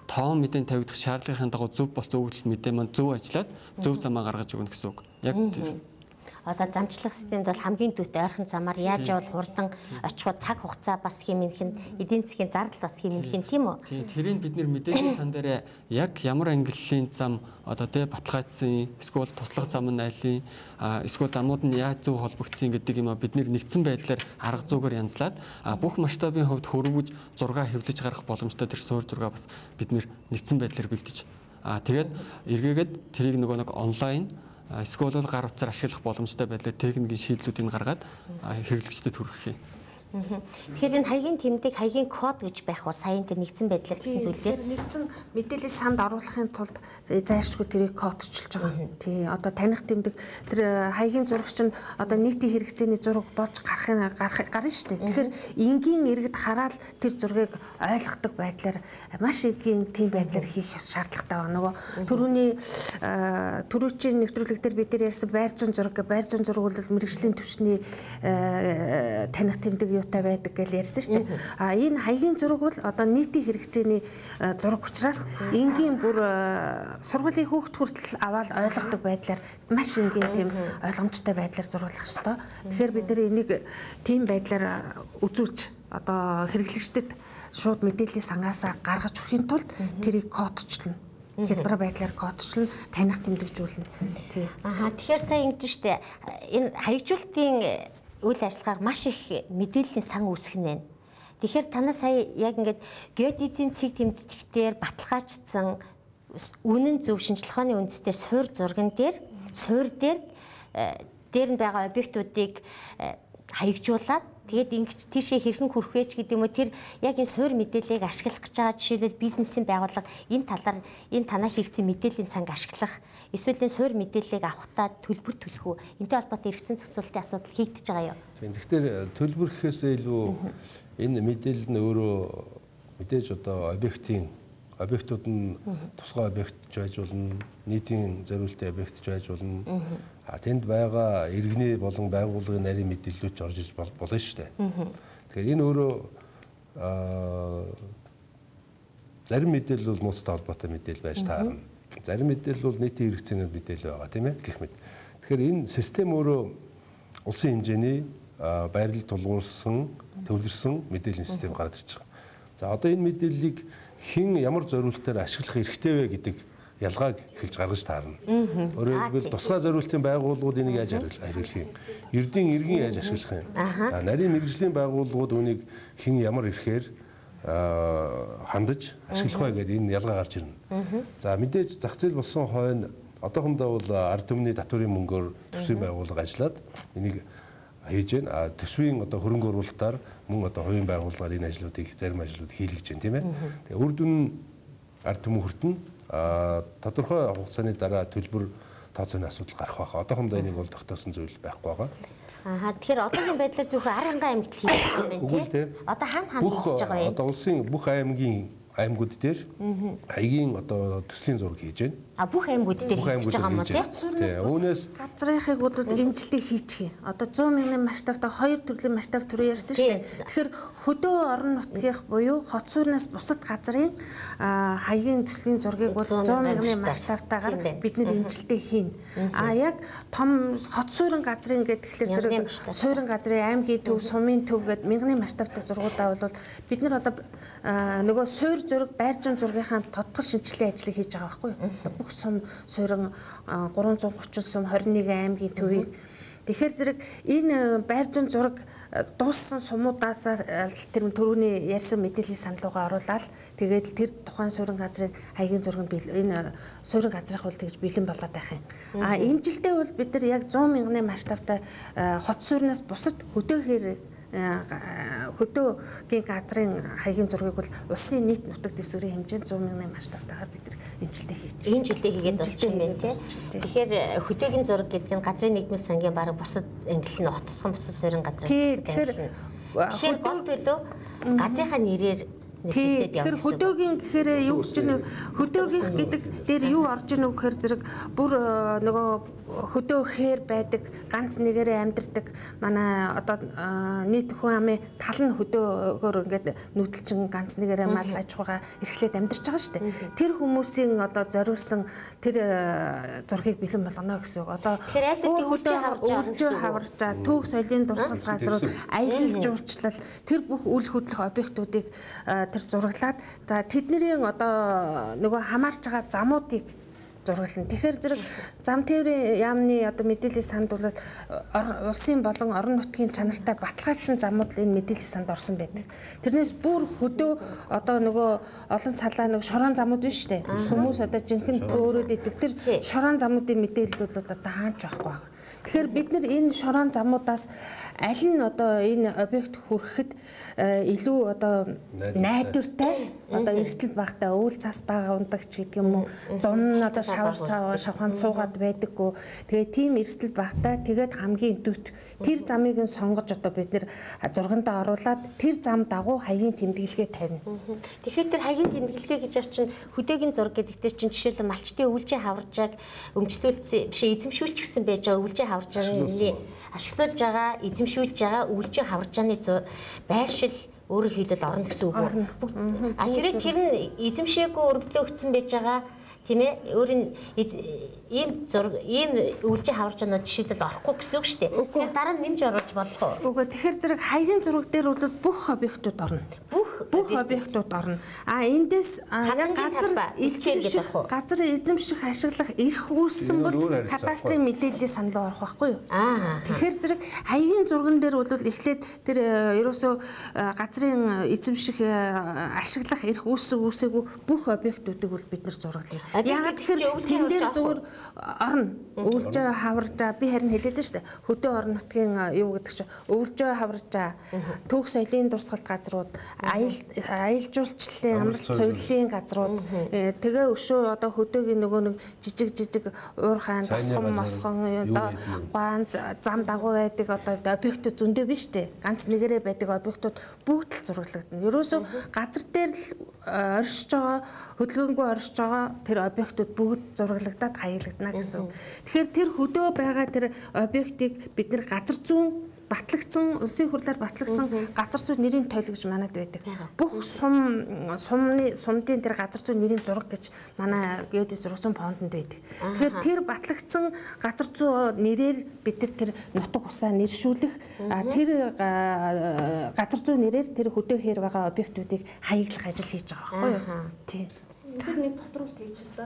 тоон мэдээ тавигдах шаардлагын дагуу зөв болсон өгөгдөл мэдээ маань зөв ажиллаад зөв замаа гаргаж өгнө гэсэн үг. Яг тэр. Одоо замчлах системд бол хамгийн түүхтэй ойрхон замаар яаж явал хурдан очиход цаг хугацаа бас хэмнэх нь эдийн засгийн зардал бас хэмнэх нь тийм үү? Тийм, тэрийг бид нэр мэдээллийн сан дээр яг ямар ангиллын зам одоо тэ баталгаажсан эсвэл туслах зам нь айлын эсвэл замууд нь яаж зөв холбогдсон гэдэг юм а бид нэр нэгдсэн байдлаар арга зүйгээр янзлаад бүх масштабын хувьд хөрвөж зураг хэвлэж гаргах боломжтой тэр суур зураг бас бид нэр нэгдсэн байдлаар бэлдэж тэгээд эргээгээд тэрийг нэг онлайн эсвэл гар утсаар ашиглах боломжтой байдлаар техникийн шийдлүүдийг гаргаад хэрэглэгчдэд хүргэх юм. Тэгэхээр энэ хаягийн тэмдэг хаягийн код гэж байх уу? Саяын тэр нэгдсэн байдлаар гэсэн зүйлээр нэгдсэн мэдээлэл санд оруулахын тулд зайлшгүй тэрийг кодчилж байгаа. Тий, одоо таних тэмдэг тэр хаягийн зурагч нь одоо нийтийн хэрэгцээний зураг болж гарна шүү дээ. Тэгэхээр энгийн иргэд хараад тэр зургийг ойлгодог байдлаар маш энгийн тийм байдлаар хийх шаардлагатай байна. Нөгөө түрүүчийн нэвтрүүлэг дээр бид нар ярьсан байр зүйн зураг бол мэрэгжлийн түвшний таних тэмдэг юутай байдаг гэж ярьсан шүү дээ. Энэ хаягийн зураг бол одоо нийтийн хэрэгцээний зураг учраас энгийн бүр сургуулийн хүүхд хүртэл аваад ойлгодог байдлаар маш энгийн тийм ойлгомжтой байдлаар зуруулах ёстой. Тэгэхээр бид нар энийг тийм байдлаар үзүүлж одоо хэрэглэгчдэд шууд мэдээллийн сангаасаа гаргаж өгөхийн тулд тэрийг кодчлно. Хялбар байдлаар кодчлно, таних тэмдэгжүүлнэ. Тий. Тэгэхээр сая ингэж штэ энэ хаягжуулалтын үйл ажиллагаар маш их мэдээллийн сан үүсгэх нь байна. Тэгэхээр танаа сая яг ингээд геодезийн цэг тэмдэгтээр баталгаажсан үнэн зөв шинжилгээ ухааны үндэстээр суур зурган дээр дээр нь байгаа объектуудыг хаягжуулаад тэгээд ингэж тийшээ хэрхэн хүрэх вэ гэдэг юм уу тэр яг энэ суур мэдээллийг ашиглах гэж байгаа жишээлбэл бизнесийн байгууллага энэ талаар энэ танаа хийгдсэн мэдээллийн санг ашиглах эсвэл энэ суур мэдээллийг авахтаа төлбөр төлөх үү энтэй холбоотой эргэцэн зохицуулалтын асуудал хийгдэж байгаа юу? Тэгэхээр төлбөр гэхээсээ илүү энэ мэдээлэл нь өөрөө мэдээж одоо объектууд нь тусгай объект ч байж болно, нийтийн зориултын объект ч байж болно. Тэнд байгаа иргэний болон байгууллагын нарийн мэдээллүүд ч орж иж болно шүү дээ. Тэгэхээр энэ өөрөө зарим мэдээлэл бол нууцтай холбоотой мэдээлэл байж таарна. Зарим мэдээлэл бол нийтийн хэрэгцээний мэдээлэл байгаа тийм ээ гэх мэт. Тэгэхээр энэ систем өөрөө улсын хэмжээний байрлал тулгуурсан, төвлөрсөн мэдээллийн систем гараад ирж байгаа. За одоо энэ мэдээллийг хэн ямар зориултаар ашиглах эрхтэй вэ гэдэг ялгааг эхэлж гаргаж таарна. Өөрөөр хэлбэл тусгай зориултын байгууллагууд энийг яаж хариулах юм? Эрдийн иргэн яаж ашиглах юм? Нарийн мэргэжлийн байгууллагууд үүнийг хэн ямар эрхээр хандаж ашиглах вэ гэдэг энэ ялгаа гарч ирнэ. За мэдээж зах зээл болсон хойно одоохондоо бол ард түмний татварын мөнгөөр төсвийн байгууллага ажиллаад энийг хийж байна. Төсвийн одоо хөрөнгө оруулалтаар мөн одоо хувийн байгууллагаар энэ ажлуудыг зарим ажлууд хийлгэж байна тийм ээ. Тэгээ үр дүн ард түмэн хүртэн тодорхой хугацааны дараа төлбөр тооцооны асуудал гарах байхаа. Одоохондоо энийг бол тогтоосон зүйл байхгүй байгаа. Тэгэхээр одоогийн байдлаар зөвхөн Арангаан аймагт хийж байгаа юм байна тийм. Одоо хаана хийж байгаа вэ? Одоо улсын бүх аймагуд дээр хаягийн одоо төслийн зураг хийж байна. Бүх аймагуд дээр хийж байгаа юм уу тийм? Үүнээс газрынхыг бол эмчилдэг хийчих юм. Одоо 100 мянган масштабтай хоёр төрлийн масштаб төрөө ярьсан шүү дээ. Тэгэхээр хөдөө орон нутгийнх буюу хот суурнаас бусад газрын хаягийн төслийн зургийг бол 100 мянган масштабтайгаар бид нэр эмчилдэг хийн. Яг том хот суурин газрын гэдэг тэгэхээр зэрэг суурин газрын аймгийн төв, сумын төв гэдэг мянганы масштабтай зургуудаа бол бид нар одоо нөгөө суур зураг, байр зүйн зургийнхаа тодтол шинжилгээ ажлыг хийж байгаа байхгүй юу? Бүх сум суурин 330 сум 21 аймгийн төвийг тэгэхээр зэрэг энэ байр зүйн зураг дууссан сумуудаас тэр түрүүний ярьсан мэдээллийн саналуугаа оруулаад тэгээд тэр тухайн суурин газрын хаягийн зурганд энэ суурин газрынх бол тэгж бэлэн болоод байх юм. Энэ жилдээ бол бид нар яг 100 мянганы масштабтай хот суурнаас бусад хөдөөгийн газрын хаягийн зургийг бол улсын нийт нутаг дэвсгэрийн хэмжээнд 100 мянганы масштабтайгаар бид нар эмчилдэг хийж байна. Энэ жилдээ хийгээд дуусчих юм байна тийм. Тэгэхээр хөдөөгийн зураг гэдэг нь газрын нийгмийн сангийн бараг бусад англи нь отосхон бусад суурин газраас тэгэхээр гол төлөө газрынхаа нэрээр Тэгэхээр хөдөөгийн гэхээр юу гэж нэ хөдөөгийнх гэдэг дээр юу орж ийнө гэхээр зэрэг бүр нөгөө хөдөөхээр байдаг ганц нэгээрээ амьдардаг манай одоо нийт хүн амын тал нь хөдөөгөөр ингээд нүүдэлчин ганц нэгээрээ мал аж ахуйгаа эрхлээд амьдарч байгаа шүү дээ. Тэр хүмүүсийн одоо зориулсан тэр зургийг бэлэн болгоно гэсэн үг. Одоо өвлжөө хаварчаа төв соёлын дурсгалт газрууд аялал жуулчлал тэр бүх үйл хөдлөх объектуудыг тэр зураглаад за тэдний одоо нөгөө хамаарч байгаа замуудыг зураглана. Тэгэхээр зэрэг зам тээврийн яамны одоо мэдээллийн санд бол улсын болон орон нутгийн чанартай баталгаажсан замууд л энэ мэдээллийн санд орсон байдаг. Тэрнээс бүр хөдөө одоо нөгөө олон салаа нөгөө шорон замууд биш үү? Хүмүүс одоо жинхэнэ төөрөөд идэг тэр шорон замуудын мэдээлэл бол одоо хаач байхгүй байна. Тэгэхээр бид нар энэ шорон замуудаас аль нь одоо энэ объект хүрэхэд илүү одоо найдвартай одоо эрсдэл багтаа өвөл цас бага ундагч гэдэг юм уу зун нь одоо шавханд суугаад байдаггүй тэгээ тийм эрсдэл багтаа тэгээд хамгийн дөт тэр замыг нь сонгож одоо бид нэр зургандаа оруулаад тэр зам дагуу хаягийн тэмдэглэгээ тавина. Тэгэхээр тэр хаягийн тэмдэглэгээ гэж чинь хөдөөгийн зураг гэдэгтэй чинь жишээлбэл малчтын өвлжийн хаваржааг өмчлүүлсэн биш эзэмшүүлчихсэн байж байгаа өвлжийн хаваржааны ашиглуулж байгаа эзэмшүүлж байгаа өвлжийн хаваржааны байршил өөрөөр хэлбэл орно гэсэн үг үү? Хэрэг тэр нь эзэмшээгүй өргөдлөөгдсөн байж байгаа тийм ээ өөр нь ийм өвлжийн хаваржаанууд жишээлбэл орохгүй гэсэн үг шүү дээ. Тэгэхээр дараа нь нэмж оруулж болох уу? Үгүй тэгэхээр зэрэг хаягийн зураг дээр бол бүх объектууд орно. Бүх объектууд орно. Эндээс яг газар эзэмших ашиглах эрх үүссэн бол кадастрын мэдээллийн санал орох байхгүй юу? Тэгэхээр зэрэг хаягийн зурган дээр бол эхлээд тэр ерөөсөө газрын эзэмших ашиглах эрх үүссэн үүсээгүй бүх объектуудыг бол бид нар зураглая. Яагаад тэгэхээр тэн дээр зүгээр орно. Өвлжөө хаваржаа би харин хэлээд шүү дээ. Хөдөө орон нутгийн юу гэдэг чинь өвлжөө хаваржаа төв соёлын дурсгалт газрууд аялал жуулчлалын амралт соёлын газрууд тэгээ өшөө одоо хөдөөгийн нөгөө нэг жижиг уурхайн тосгон мосгон одоо гуан зам дагуу байдаг одоо объектууд зөндөө биш үү? Ганц нэгээрээ байдаг объектууд бүгд л зураглагдана. Ерөөсөө газар дээр л оршиж байгаа хөдөлгөөнгүй оршиж байгаа тэр объектууд бүгд зураглагдаад хаягдана гэсэн. Тэгэхээр тэр хөдөө байгаа тэр объектыг бид нэр газар зүүн батлагдсан улсын хурлаар батлагдсан газар зүйн нэрийн тойл гэж манайд байдаг. Бүх сумдын тэр газар зүйн нэрийн зураг гэж манай геодез зургасан фондонд байдаг. Тэгэхээр тэр батлагдсан газар зүйн нэрээр бид тэр нутаг усаа нэршүүлэх тэр газар зүйн нэрээр тэр хөдөөхээр байгаа объектуудыг хаяглах ажил хийж байгаа байхгүй юу? Тийм. Тэгэхээр нэг тодруулалт хийж л да.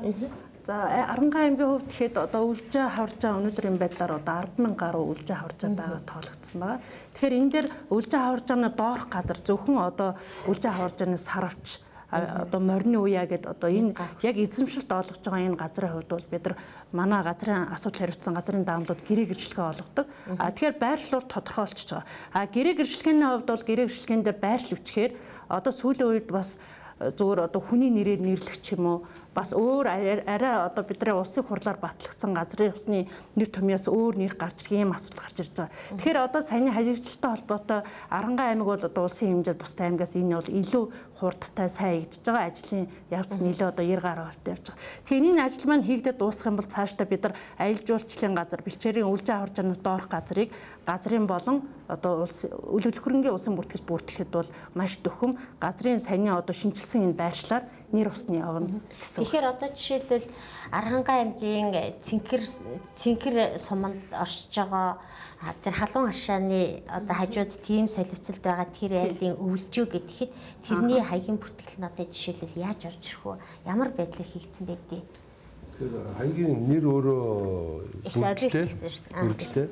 За Арангаа аймгийн хувьд тэгэхэд одоо өвлжөө хаваржаа өнөөдрийн байдлаар одоо 10,000 гаруй өвлжөө хаваржаа байгаа тоологдсон байгаа. Тэгэхээр энэ дээр өвлжөө хаваржааны доорх газар зөвхөн одоо өвлжөө хаваржааны саравч одоо морины уяа гэдэг одоо энэ яг эзэмшилт олгож байгаа энэ газрын хувьд бол бид нар манай газрын асуудал хариуцсан газрын даамдууд гэрээ гэрчлэгээ олгодог. Тэгэхээр байршлууд тодорхойлчихж байгаа. Гэрээ гэрчлэгээний хувьд бол гэрээ гэрчлэгээн дээр байршил үчгээр одоо сүүлийн үед бас зүгээр одоо хүний нэрээр нэрлэх ч юм уу бас өөр арай одоо бидний улсын хурлаар батлагдсан газрын усны нэр томьёос өөр нэр гарч ирэх ийм асуудал гарч ирж байгаа. Тэгэхээр одоо саяны хажигдaltaй холбоотой Арангаа аймаг бол одоо улсын хэмжээнд бусдын аймагаас энэ бол илүү хурдтай сайн хийгдэж байгаа. Ажлын явц нь илүү одоо 90 гаруй хувьтай явж байгаа. Тэгэхээр энэ ажил маань хийгдээд дуусах юм бол цаашдаа бид нар аялал жуулчлалын газар, бэлчээрийн өвлжөө хаваржааны доорх газрыг газрын болон одоо улс үйл хөдлөлт улсын бүртгэж бүртгэхэд бол маш дөхөм газрын саяны одоо шинжилсэн энэ байршлаар нэр усны явна гэсэн. Тэгэхээр одоо жишээлбэл Арангаа аймгийн цэнхэр суманд оршиж байгаа тэр халуун хашааны одоо хажууд тийм солилцолд байгаа тэр айлын өвлжөө гэхэд тэрний хаягийн бүртгэл нь одоо жишээлбэл яаж орж ирэх вэ? Ямар байдлаар хийгдсэн байдгийг? Тэгэхээр хаягийн нэр өөрөө бүрдэлтэй.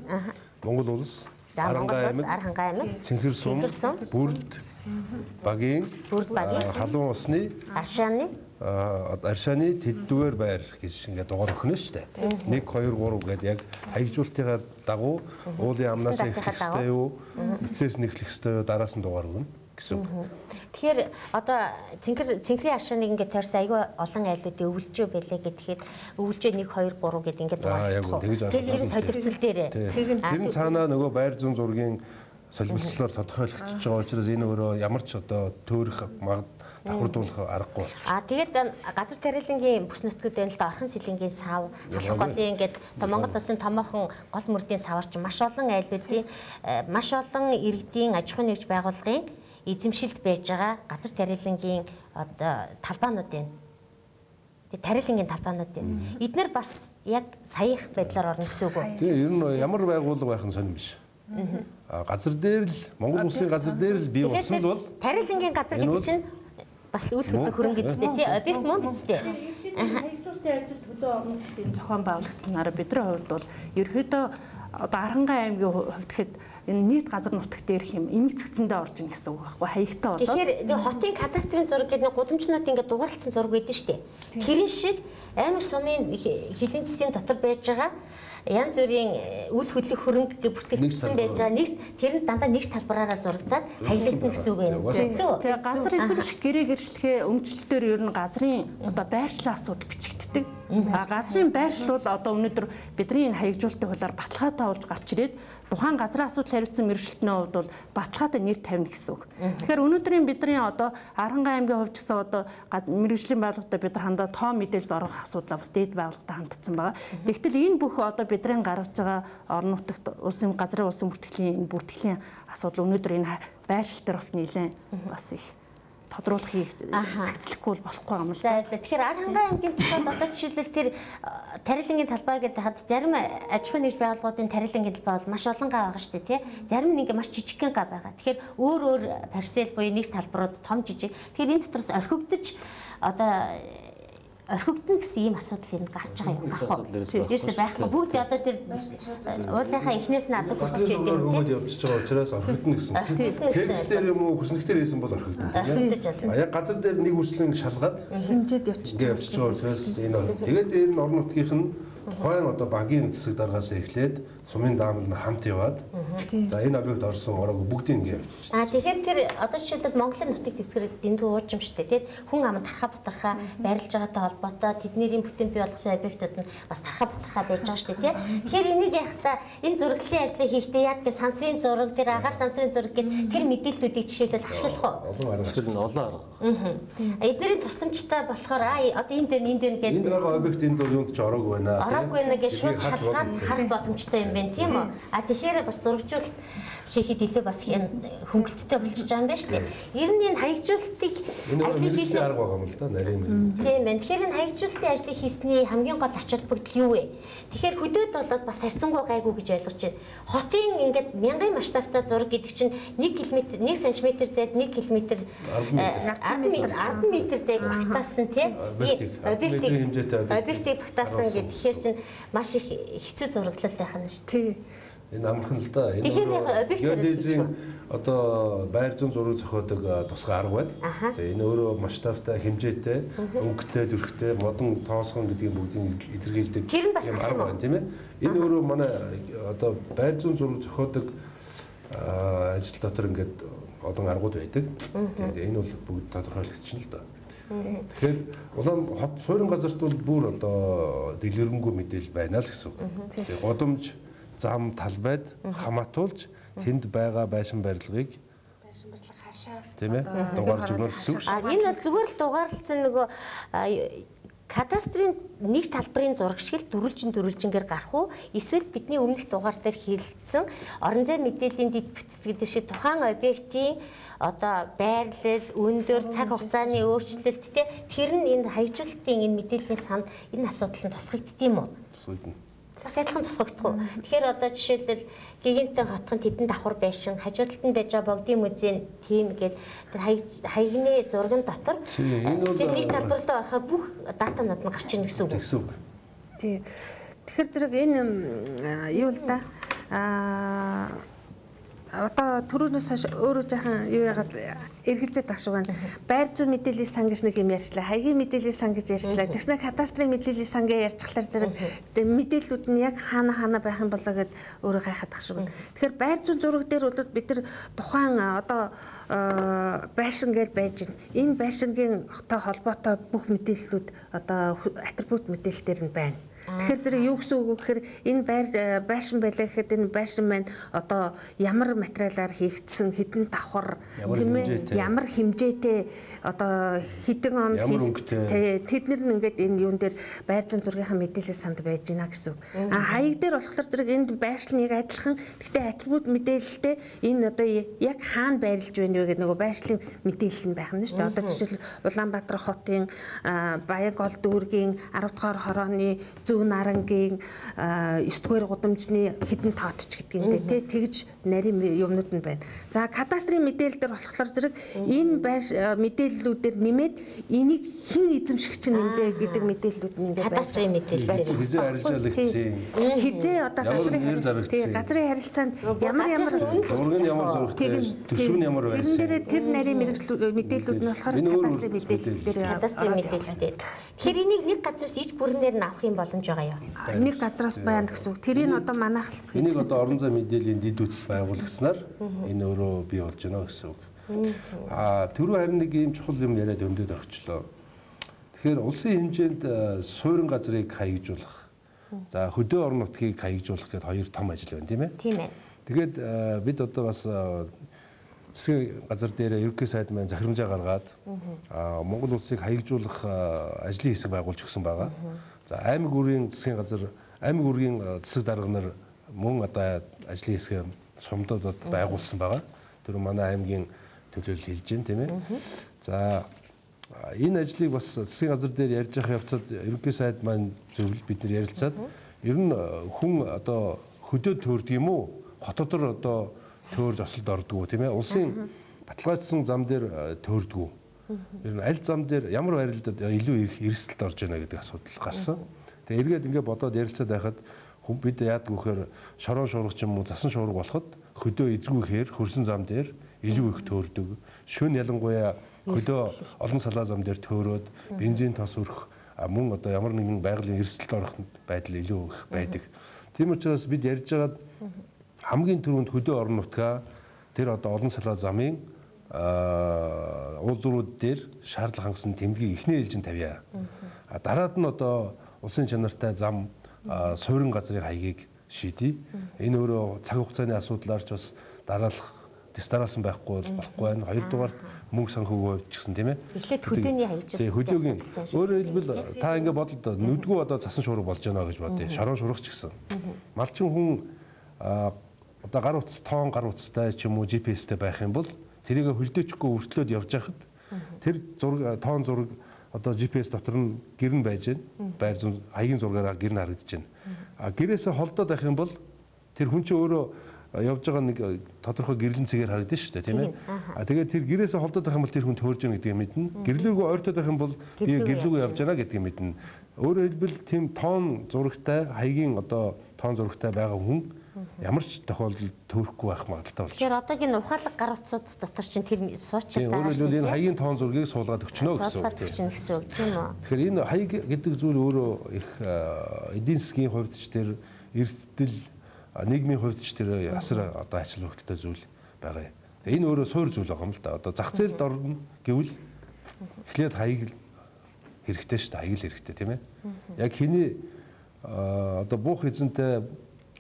Монгол улс Арангаа аймаг цэнхэр сум бүрд багийн халуун усны аршааны тэддүгээр байр гэж ингээд дугаар өгнө шүү дээ. 1 2 3 гэдэг яг хаягжуултын дагуу уулын амнаас эхлэх ёстой юу, эцээс нь эхлэх ёстой юу, дараас нь дугаар өгнө гэсэн үг. Тэгэхээр одоо цэнхрийн аршааныг ингээд тойрсон айгүй олон айлуудын өвлжөө байлээ гэхэд өвлжөө 1 2 3 гэдэг ингээд дугаар өгдөг. Тэгэхээр солилцол дээр тэр цаанаа нөгөө байр зүүн зургийн солилцлоор тодорхойлогдож байгаа учраас энэ өөрөө ямар ч одоо төөрөх давхардуулах аргагүй болчих. Тэгээд газар тариалангийн бүс нутгууд энэ л орхон сэлэнгийн сав, халах голын ингээд Монгол улсын томоохон гол мөрдийн саварч маш олон айлуудын маш олон иргэдийн аж ахуйн нэгж байгууллагын эзэмшилд байж байгаа газар тариалангийн одоо талбаанууд байна. Тэгээд тариалангийн талбаанууд байна. Эднэр бас яг саях байдлаар орно гэсэн үг үү? Тэгээ ер нь ямар байгууллага байх нь сонирм биш. Газар дээр л Монгол улсын газар дээр л бий болсон л бол тариалангийн газар гэдэг чинь бас үйл хөдлөх хөрөнгө эзтэй тий объект мөн бидтэй. Хаягдуулалтын ажилд хөдөө орон нутгийн зохион байгуулагдсанаар бидний хувьд бол ерөөдөө одоо Арангай аймгийн хувьд гэхэд энэ нийт газар нутаг дээрх юм эмэг цэгцэндээ орж ийн гэсэн үг байхгүй хаягтай болоод. Тэгэхээр нэг хотын кадастрын зураг гэдэг нэг гудамжнууд ингээд дугаарлцсан зураг байдаг шүү дээ. Тэрэн шиг аймаг сумын хилийн засгийн дотор байж байгаа янз бүрийн үйл хөдлөх хөрөнгө бүртгэгдсэн байж байгаа нэг тэр нь дандаа нэг талбараараа зурагдаад хаягдсан гэсэн үг юм. Тэгээ газар эзэмших гэрээ гэрчлэхээ өмчлөлтөөр ер нь газрын одоо байршлын асуудал бичигддэг. Газрын байршил бол одоо өнөөдөр бидний энэ хаягжуулалтын хуулиар баталгаатай болж гарч ирээд тухайн газрын асуудал хариуцсан мэргэжилтний хувьд бол баталгаатай нэр тавина гэсэн үг. Тэгэхээр өнөөдрийн бидний одоо Арангай аймгийн хувьд гэсэн одоо мэргэжлийн байгууллагатай бид нар хандаа тоо мэдээлэлд орох асуудлаа бас дээд байгууллагатай хандсан байгаа. Тэгтэл энэ бүх одоо бидний гаргаж байгаа орон нутагт улсын газрын улсын бүртгэлийн энэ бүртгэлийн асуудал өнөөдөр энэ байршил дээр бас нэлээд бас их тодруулахыг цэгцлэхгүй болохгүй юм л. За тэгэхээр Арангай аймгийн тусаад одоо жишээлбэл тэр тариалангийн талбай гэдэг хад зарим аж ахуйн нэгж байгууллагуудын тариалангийн талбай бол маш олон га байгаа шүү дээ тий. Зарим нь ингээ маш жижигхэн га байгаа. Тэгэхээр өөр парцел буюу нэгж талбарууд том жижиг. Тэгэхээр энэ дотроос орхигдож одоо орхигдно гэсэн ийм асуудал юм гарч байгаа юм гах уу. Ерөөсөй байхгүй. Бүгд одоо тэр уулынхаа эхнээс нь адаг болчих юм тийм. Хөгөөд явчихж байгаа учраас орхигдно гэсэн. Текст дээр юм уу хүснэгтэр хийсэн бол орхигдно. Яг газар дээр нэг үржлэн шалгаад хэмжээд явчихж байгаа учраас энэ тэгээд дээр нь орон нутгийнх нь тухайн одоо багийн засаг даргаас эхлээд сумын даамал нь хамт яваад за энэ объект орсон ороог бүгдийг ингэ явуулж байна. Тэгэхээр тэр одоо жишээлбэл Монголын нутгийг дэвсгэрээд дэндүү уужимштэй тийм хүн амд тархаа бутархаа байрлаж байгаатай холбоотой тэдний бүтээн бий болгосон объектууд нь бас тархаа бутархаа байж байгаа шүү дээ тийм. Тэгэхээр энийг яхахта энэ зураглалын ажлыг хийхдээ яг гэл сансрын зураг тэр агаар сансрын зураг гэд тэр мэдээллүүдийг жишээлбэл ашиглах уу? Олон арга. Эднэрийн тусламжтай болохоор одоо энд гэдэг энэ байгаа объект энд бол юунд ч ороогүй байна. Ороогүй нэг шууд шалгаад харах боломжтой юм байна тийм үү? Тэгэхээр бас зурагжуулалт хийхэд илүү бас хөнгөлөлттэй болчихж байгаа юм байна шүү дээ. Ер нь энэ хаягжуулалтыг ажлыг хийсэн арга байгаа юм л да нарийн юм. Тийм байна. Тэгэхээр энэ хаягжуулалтын ажлыг хийсний хамгийн гол ач холбогдол юу вэ? Тэгэхээр хөдөөд бол бас харьцангуй гайгүй гэж ойлгож байна. Хотын ингээд мянган масштабтай зураг гэдэг чинь 1 км 1 см зайд 1 км 10 м зайг багтаасан тийм объектыг багтаасан гэхээр чинь маш их хэцүү зураглал байх нь шүү. Тий. Энэ амархан л да. Энэ геодезийн одоо байр зүүн зураг зохиодог тусгай арга байна. Тэгээ энэ өөрөө масштабтай, хэмжээтэй, өнгөтэй, зүрхтэй, модон тоосгон гэдгийг бүгдийг илэрхийлдэг арга байна тийм ээ. Энэ өөрөө манай одоо байр зүүн зураг зохиодог ажил дотор ингээд олон аргууд байдаг. Тэгээд энэ бол бүгд тодорхойлогдчихно л да. Тэгэхээр улаан хот суурин газарт бол бүр одоо дэлгэрэнгүй мэдээлэл байна л гэсэн үг. Тэгээд годомж зам талбайд хамаатуулж тэнд байгаа байшин барилгыг хашаа тийм ээ дугаарлаж өгнө гэсэн үг. Энэ бол зүгээр л дугаарлцсан нөгөө кадастрын нэг талбарын зураг шиг л дөрвөлжингээр гарах уу эсвэл бидний өмнөх дугаар дээр хэлсэн орон зай мэдээллийн дэд бүтц гэдэг шиг тухайн объектын одоо байрлал, өндөр, цаг хугацааны өөрчлөлт тэр нь энэ хаягжуулалтын энэ мэдээллийн санд энэ асуудал нь тусгагдд юм уу? Тусгагдана. Бас адилхан тусгагдах уу? Тэгэхээр одоо жишээлбэл гигантын хотхон тэдэн давхар байшин, хажуудалд нь байж байгаа богдын музейн тийм гээд тэр хаягны зурган дотор тэр нэг талбарлаа орохоор бүх датанууд нь гарч ирнэ гэсэн үг. Гэсэн үг. Тий. Тэгэхээр зэрэг энэ юу л да одоо түрүүнээс хойш өөрөө жаахан юу яагаад эргэлзээд ах шиг байна. Байр зүүн мэдээллийн сан гэж нэг юм ярьчлаа. Хаягийн мэдээллийн сан гэж ярьчлаа. Тэгснэ кадастрын мэдээллийн сангээ ярьчихлаар зэрэг мэдээллүүд нь яг хаана байх юм болоо гэд өөрөө гайхаад ах шиг байна. Тэгэхээр байр зүүн зураг дээр бол бид нар тухайн одоо байшин гэж байж байна. Энэ байшингийн холбоотой бүх мэдээллүүд одоо атрибут мэдээлэлтэр нь байна. Тэгэхээр зэрэг юу гэсэн үг вэ гэхээр энэ байшин байлаа гэхэд энэ байшин маань одоо ямар материалаар хийгдсэн, хэдэн давхар тийм ээ, ямар хэмжээтэй одоо хэдэн онд хийгдсэн. Тэднэр нь ингээд энэ юун дээр байр зүйн зургийнхаа мэдээлэл санд байж гинэ гэсэн үг. Хаяг дээр болохоор зэрэг энд байршлыг адилхан гэхдээ атрибут мэдээлэлтэй энэ одоо яг хаана байрлаж байна вэ гэдэг нөгөө байршлын мэдээлэл нь байх нь шүү дээ. Одоо жишээл Улаанбаатар хотын Баянгол дүүргийн 10 дугаар хорооны Зүүн Нарангийн 9 дугаар гудамжны хідэн тоотч гэдгийг тий тэгж нарийн юмнууд нь байна. За кадастрын мэдээлэл дээр болохоор зэрэг энэ мэдээллүүдээр нэмээд энийг хэн эзэмшигч юм бэ гэдэг мэдээллүүд нь ингээд кадастрын мэдээлэл байж байгаа. Хизээ одоо газрын харилцаанд ямар зураг нь ямар зурагтай, төсөв нь ямар байсан. Тэр нэрээ тэр нарийн мэдээллүүд нь болохоор кадастрын мэдээлэл дээр кадастрын мэдээлэл дээр. Тэгэхээр энийг нэг газраас ич бүрнээр нь авах юм боломж байгаа юу? Нэг газраас байна гэсэн үг. Тэрийг одоо манайх энийг одоо орон зай мэдээллийн дэд үтс байгуулагчнаар энэ өөрөө бий болж байна гэсэн үг. Түрүү харин нэг ийм чухал юм яриад өндөд орчлоо. Тэгэхээр улсын хэмжээнд суурин газрыг хаягжуулах, за хөдөө орон нутгийг хаягжуулах гэдэг хоёр том ажил байна, тийм ээ? Тийм ээ. Тэгээд бид одоо бас засгийн газар дээр ерөнхий сайд маань захирамжаа гаргаад Монгол улсыг хаягжуулах ажлын хэсэг байгуулж өгсөн байгаа. За аймаг бүрийн засгийн газар, аймаг бүрийн засаг дарга нар мөн одоо ажлын хэсгээ сумдуудад байгуулсан байгаа. Тэр манай аймгийн төлөөлөл хийж байна, тийм ээ. За энэ ажлыг бас засгийн газар дээр ярьж явах явцад ерөнхий сайд маань зөвлөл бид нар ярилцаад ер нь хүн одоо хөдөөд төөрдөг юм уу? Хотодор одоо төөрж осолд ордог уу, тийм ээ? Улсын баталгаажсан зам дээр төөрдөг үү? Ер нь аль зам дээр ямар байрлалд илүү их эрсдэлд орж байна гэдэг асуудал гарсан. Тэгээ эргээд ингээд бодоод ярилцаад байхад бид яадаг вөхөр шорон шуурга ч юм уу засан шуурга болоход хөдөө эзгүүхээр хөрсөн зам дээр илүү их төөрдөг. Шөнө ялангуяа хөдөө олон салаа зам дээр төөрөөд бензин тос өрөх мөн одоо ямар нэгэн байгалийн эрсдэлд орох байдал илүү их байдаг. Тийм учраас бид ярьж байгаад хамгийн түрүүнд хөдөө орон нутгаа тэр одоо олон салаа замын уулзрууд дээр шаардлага хангасан тэмдгийг эхний ээлжинд тавья. Дараад нь одоо улсын чанартай зам суурин газрын хаягийг шийдье. Энэ өөрөө цаг хугацааны асуудлаар ч бас дараалах дистараасан байхгүй болохгүй байна. Хоёрдугаар мөнгө санхүүгийн хувьд ч гэсэн тийм ээ. Эхлээд хөдөөний хаягжуулалт. Тийм хөдөөгийн. Өөрөөр хэлбэл та ингэ бодлоо нүдгүү одоо засан шуурга болж байна гэж бодъё. Шорон шургач гэсэн. Малчин хүн одоо гар утас тоон гар утастай ч юм уу GPS-тэй байх юм бол тэрийг хөлдөөчгүй өртлөөд явж байхад тэр зураг тоон зураг одоо GPS дотор нь гэрн байж байна. Байр зүүн хаягийн зургаараа гэрн харагдаж байна. Гэрээсээ холдоод байх юм бол тэр хүн чинь өөрөө явж байгаа нэг тодорхой гэрлэн цэгээр харагдана шүү дээ, тийм ээ. Тэгээд тэр гэрээсээ холдоод байх юм бол тэр хүн төөрж байгаа гэдгийг мэднэ. Гэрлүүгөө ойртоод байх юм бол би гэрлүүгөө явж байна гэдгийг мэднэ. Өөрөөр хэлбэл тийм тоон зурагтай хаягийн одоо тоон зурагтай байгаа хүн ямар ч тохиолдолд төөрөхгүй байх магадaltaй болж байна. Тэгэхээр одоогийн ухаалаг гар утсууд дотор чинь тэр суучаад байгаа. Өөрөөр хэлбэл энэ хаягийн тоон зургийг суулгаад өгчнө гэсэн үг тийм үү? Тэгэхээр энэ хаяг гэдэг зүйл өөрөө их эдийн засгийн хувьд ч тэр эрсдэл нийгмийн хувьд ч тэр асар одоо ачаал хөвгөлтэй зүйл байгаа юм. Энэ өөрөө суур зүйл байгаа юм л да. Одоо зах зээлд орно гэвэл эхлээд хаяг хэрэгтэй шүү дээ. Хаяг хэрэгтэй тийм ээ. Яг хэний одоо бух эзэнтэй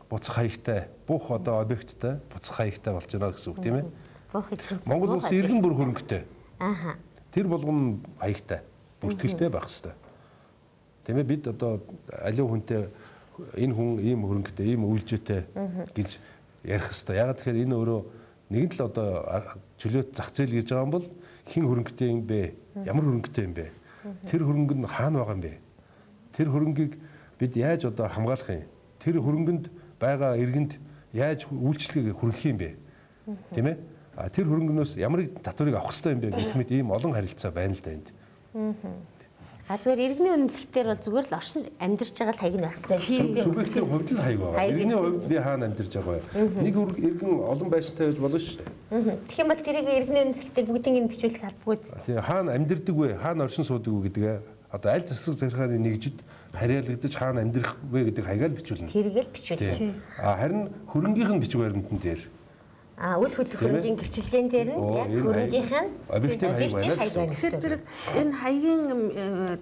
буцах хаягтай, бух одоо объекттай буцах хаягтай болж байна гэсэн үг тийм ээ. Бух эзэн. Монгол улс иргэн бүр хөрөнгөтэй. Тэр болгон хаягтай, бүртгэлтэй байх хэрэгтэй. Тийм ээ бид одоо аливаа хүнтэй энэ хүн ийм хөрөнгөтэй, ийм үйлжээтэй гэж ярих хэрэгтэй. Ягаад тэгэхээр энэ өөрөө нэгэн л одоо чөлөөт зах зээл гэж байгаа юм бол хэн хөрөнгөтэй юм бэ? Ямар хөрөнгөтэй юм бэ? Тэр хөрөнгө нь хаана байгаа юм бэ? Тэр хөрөнгийг бид яаж одоо хамгаалах юм? Тэр хөрөнгөнд байгаа иргэнд яаж үйлчлэгээ хүргэх юм бэ? Тийм ээ? Тэр хөрөнгөнөөс ямар татварыг авах хэрэгтэй юм бэ гэх мэт ийм олон харилцаа байна л да энд. Зүгээр иргэний үнэлэхээр бол зүгээр л оршин амьдарч байгаа л хаяг нь байх хэрэгтэй. Субъектийн хувьд л хаяг байгаа. Иргэний хувьд би хаана амьдарч байгаа вэ? Нэг иргэн олон байшинтай байж болно шүү дээ. Тэгэх юм бол тэрийг иргэний үнэлэхдээ бүгдийг нь бичүүлэх албагүй. Тий хаана амьдардаг вэ? Хаана оршин суудаг вэ гэдгээ одоо аль засаг захиргааны нэгжид харьяалагдаж хаана амьдрах вэ гэдэг хаягаар бичүүлнэ. Тэргээл бичүүлнэ. Харин хөрөнгийнх нь бичиг баримтан дээр Үл хөдлөх хөрөнгийн гэрчлэгийн дээр нь яг хөрөнгийнх нь объектив хаяг байна. Тэгэхээр зэрэг энэ хаягийн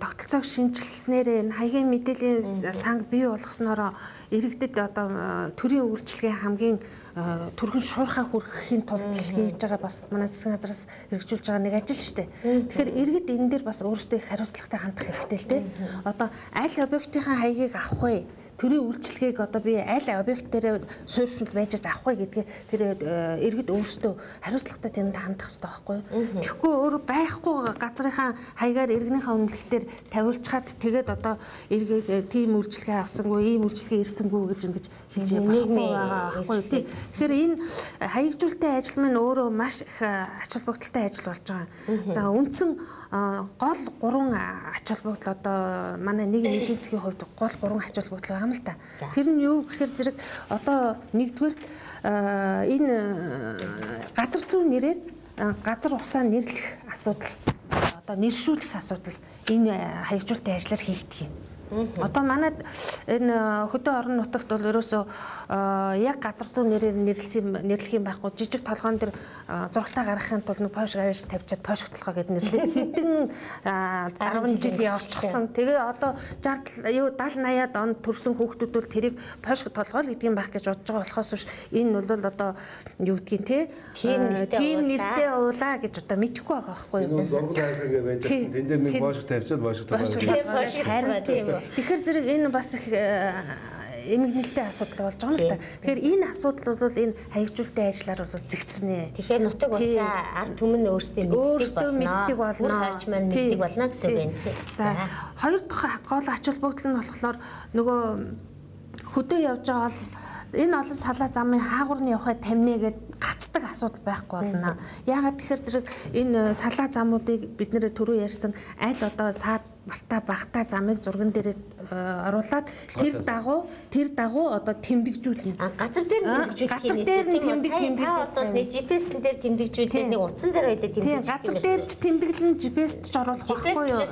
тогтолцоог шинжилснээр энэ хаягийн мэдээллийн санг бий болгосноор иргэдэд одоо төрийн үйлчилгээ хамгийн түргэн шуурхай хүрхэхийн тулд хийж байгаа бас манай засгийн газраас хэрэгжүүлж байгаа нэг ажил шүү дээ. Тэгэхээр иргэд энэ дээр бас өөрсдөө их хариуцлагатай хандах хэрэгтэй л дээ. Одоо аль объектийн хаягийг авах вэ? Төрийн үйлчилгээг одоо би аль объект дээр суурьшмал байж авах вэ гэдгээ тэр иргэд өөрсдөө хариуцлагатай тэнд хандах хэрэгтэй байхгүй юу? Тэгэхгүй өөр байхгүй газрынхаа хаягаар иргэнийхээ үнэлэхээр тавиулчаад тэгээд одоо иргэд тийм үйлчилгээ авсангүй, ийм үйлчилгээ ирсэнгүй гэж ингэж хэлж болохгүй байгаа байхгүй юу? Тэгэхээр энэ хаягжуулалтын ажил маань өөрөө маш их ач холбогдолтой ажил болж байгаа. За үндсэн гол 3 ач холбогдол одоо манай нийгмийн эдийн засгийн хувьд гол 3 ач холбогдол байгаа юм л та. Тэр нь юу гэхээр зэрэг одоо нэгдүгээрт энэ газар зүйн нэрээр газар усаа нэрлэх асуудал одоо нэршүүлэх асуудал энэ хаягжуулалтын ажлаар хийгдэх юм. Одоо манайд энэ хөдөө орон нутагт бол ерөөсөө яг газар зүйн нэрээр нэрлэх юм байхгүй жижиг толгоон дээр зурагтаа гаргахын тулд нэг пошг авьяас тавьчаад пошг толгой гэдэг нэрлээд хэдэн 10 жил явчихсан. Тэгээ одоо 60 80-аад онд төрсэн хүүхдүүд бол тэрийг пошг толгой л гэдэг юм байх гэж бодож байгаа болохоос биш энэ бол одоо юу гэдгийг те тийм нэртэй уулаа гэж одоо мэдэхгүй байгаа байхгүй юу. Энэ бол зургал хайхаа гэж байж байгаа. Тэн дээр нэг пошг тавьчаад пошг толгой. Тэгэхээр зэрэг энэ бас их эмгэнэлтэй асуудал болж байгаа юм л та. Тэгэхээр энэ асуудал бол энэ хаягжуулалтын ажлаар бол зэгцэрнэ. Тэгэхээр нутаг улсаа ард түмэн өөрсдөө мэддэг болно. Харж маань мэддэг болно гэсэн үг юм. За хоёр дахь гол ач холбогдол нь болохоор нөгөө хөдөө явж байгаа бол энэ олон салаа замын хаагуурны явахад тамина гэд гацдаг асуудал байхгүй болно. Яагаад тэгэхээр зэрэг энэ салаа замуудыг бид нэр түрүү ярьсан аль одоо саад Барта багтаа замыг зурган дээр оруулаад тэр дагуу одоо тэмдэгжүүлнэ. Газар дээр тэмдэгжүүлэх одоо нэг GPS-н дээр тэмдэгжүүлээд нэг утсан дээр хоёул тэмдэгжүүлэх. Газар дээр ч тэмдэглэн GPS-т ч оруулах байхгүй юу?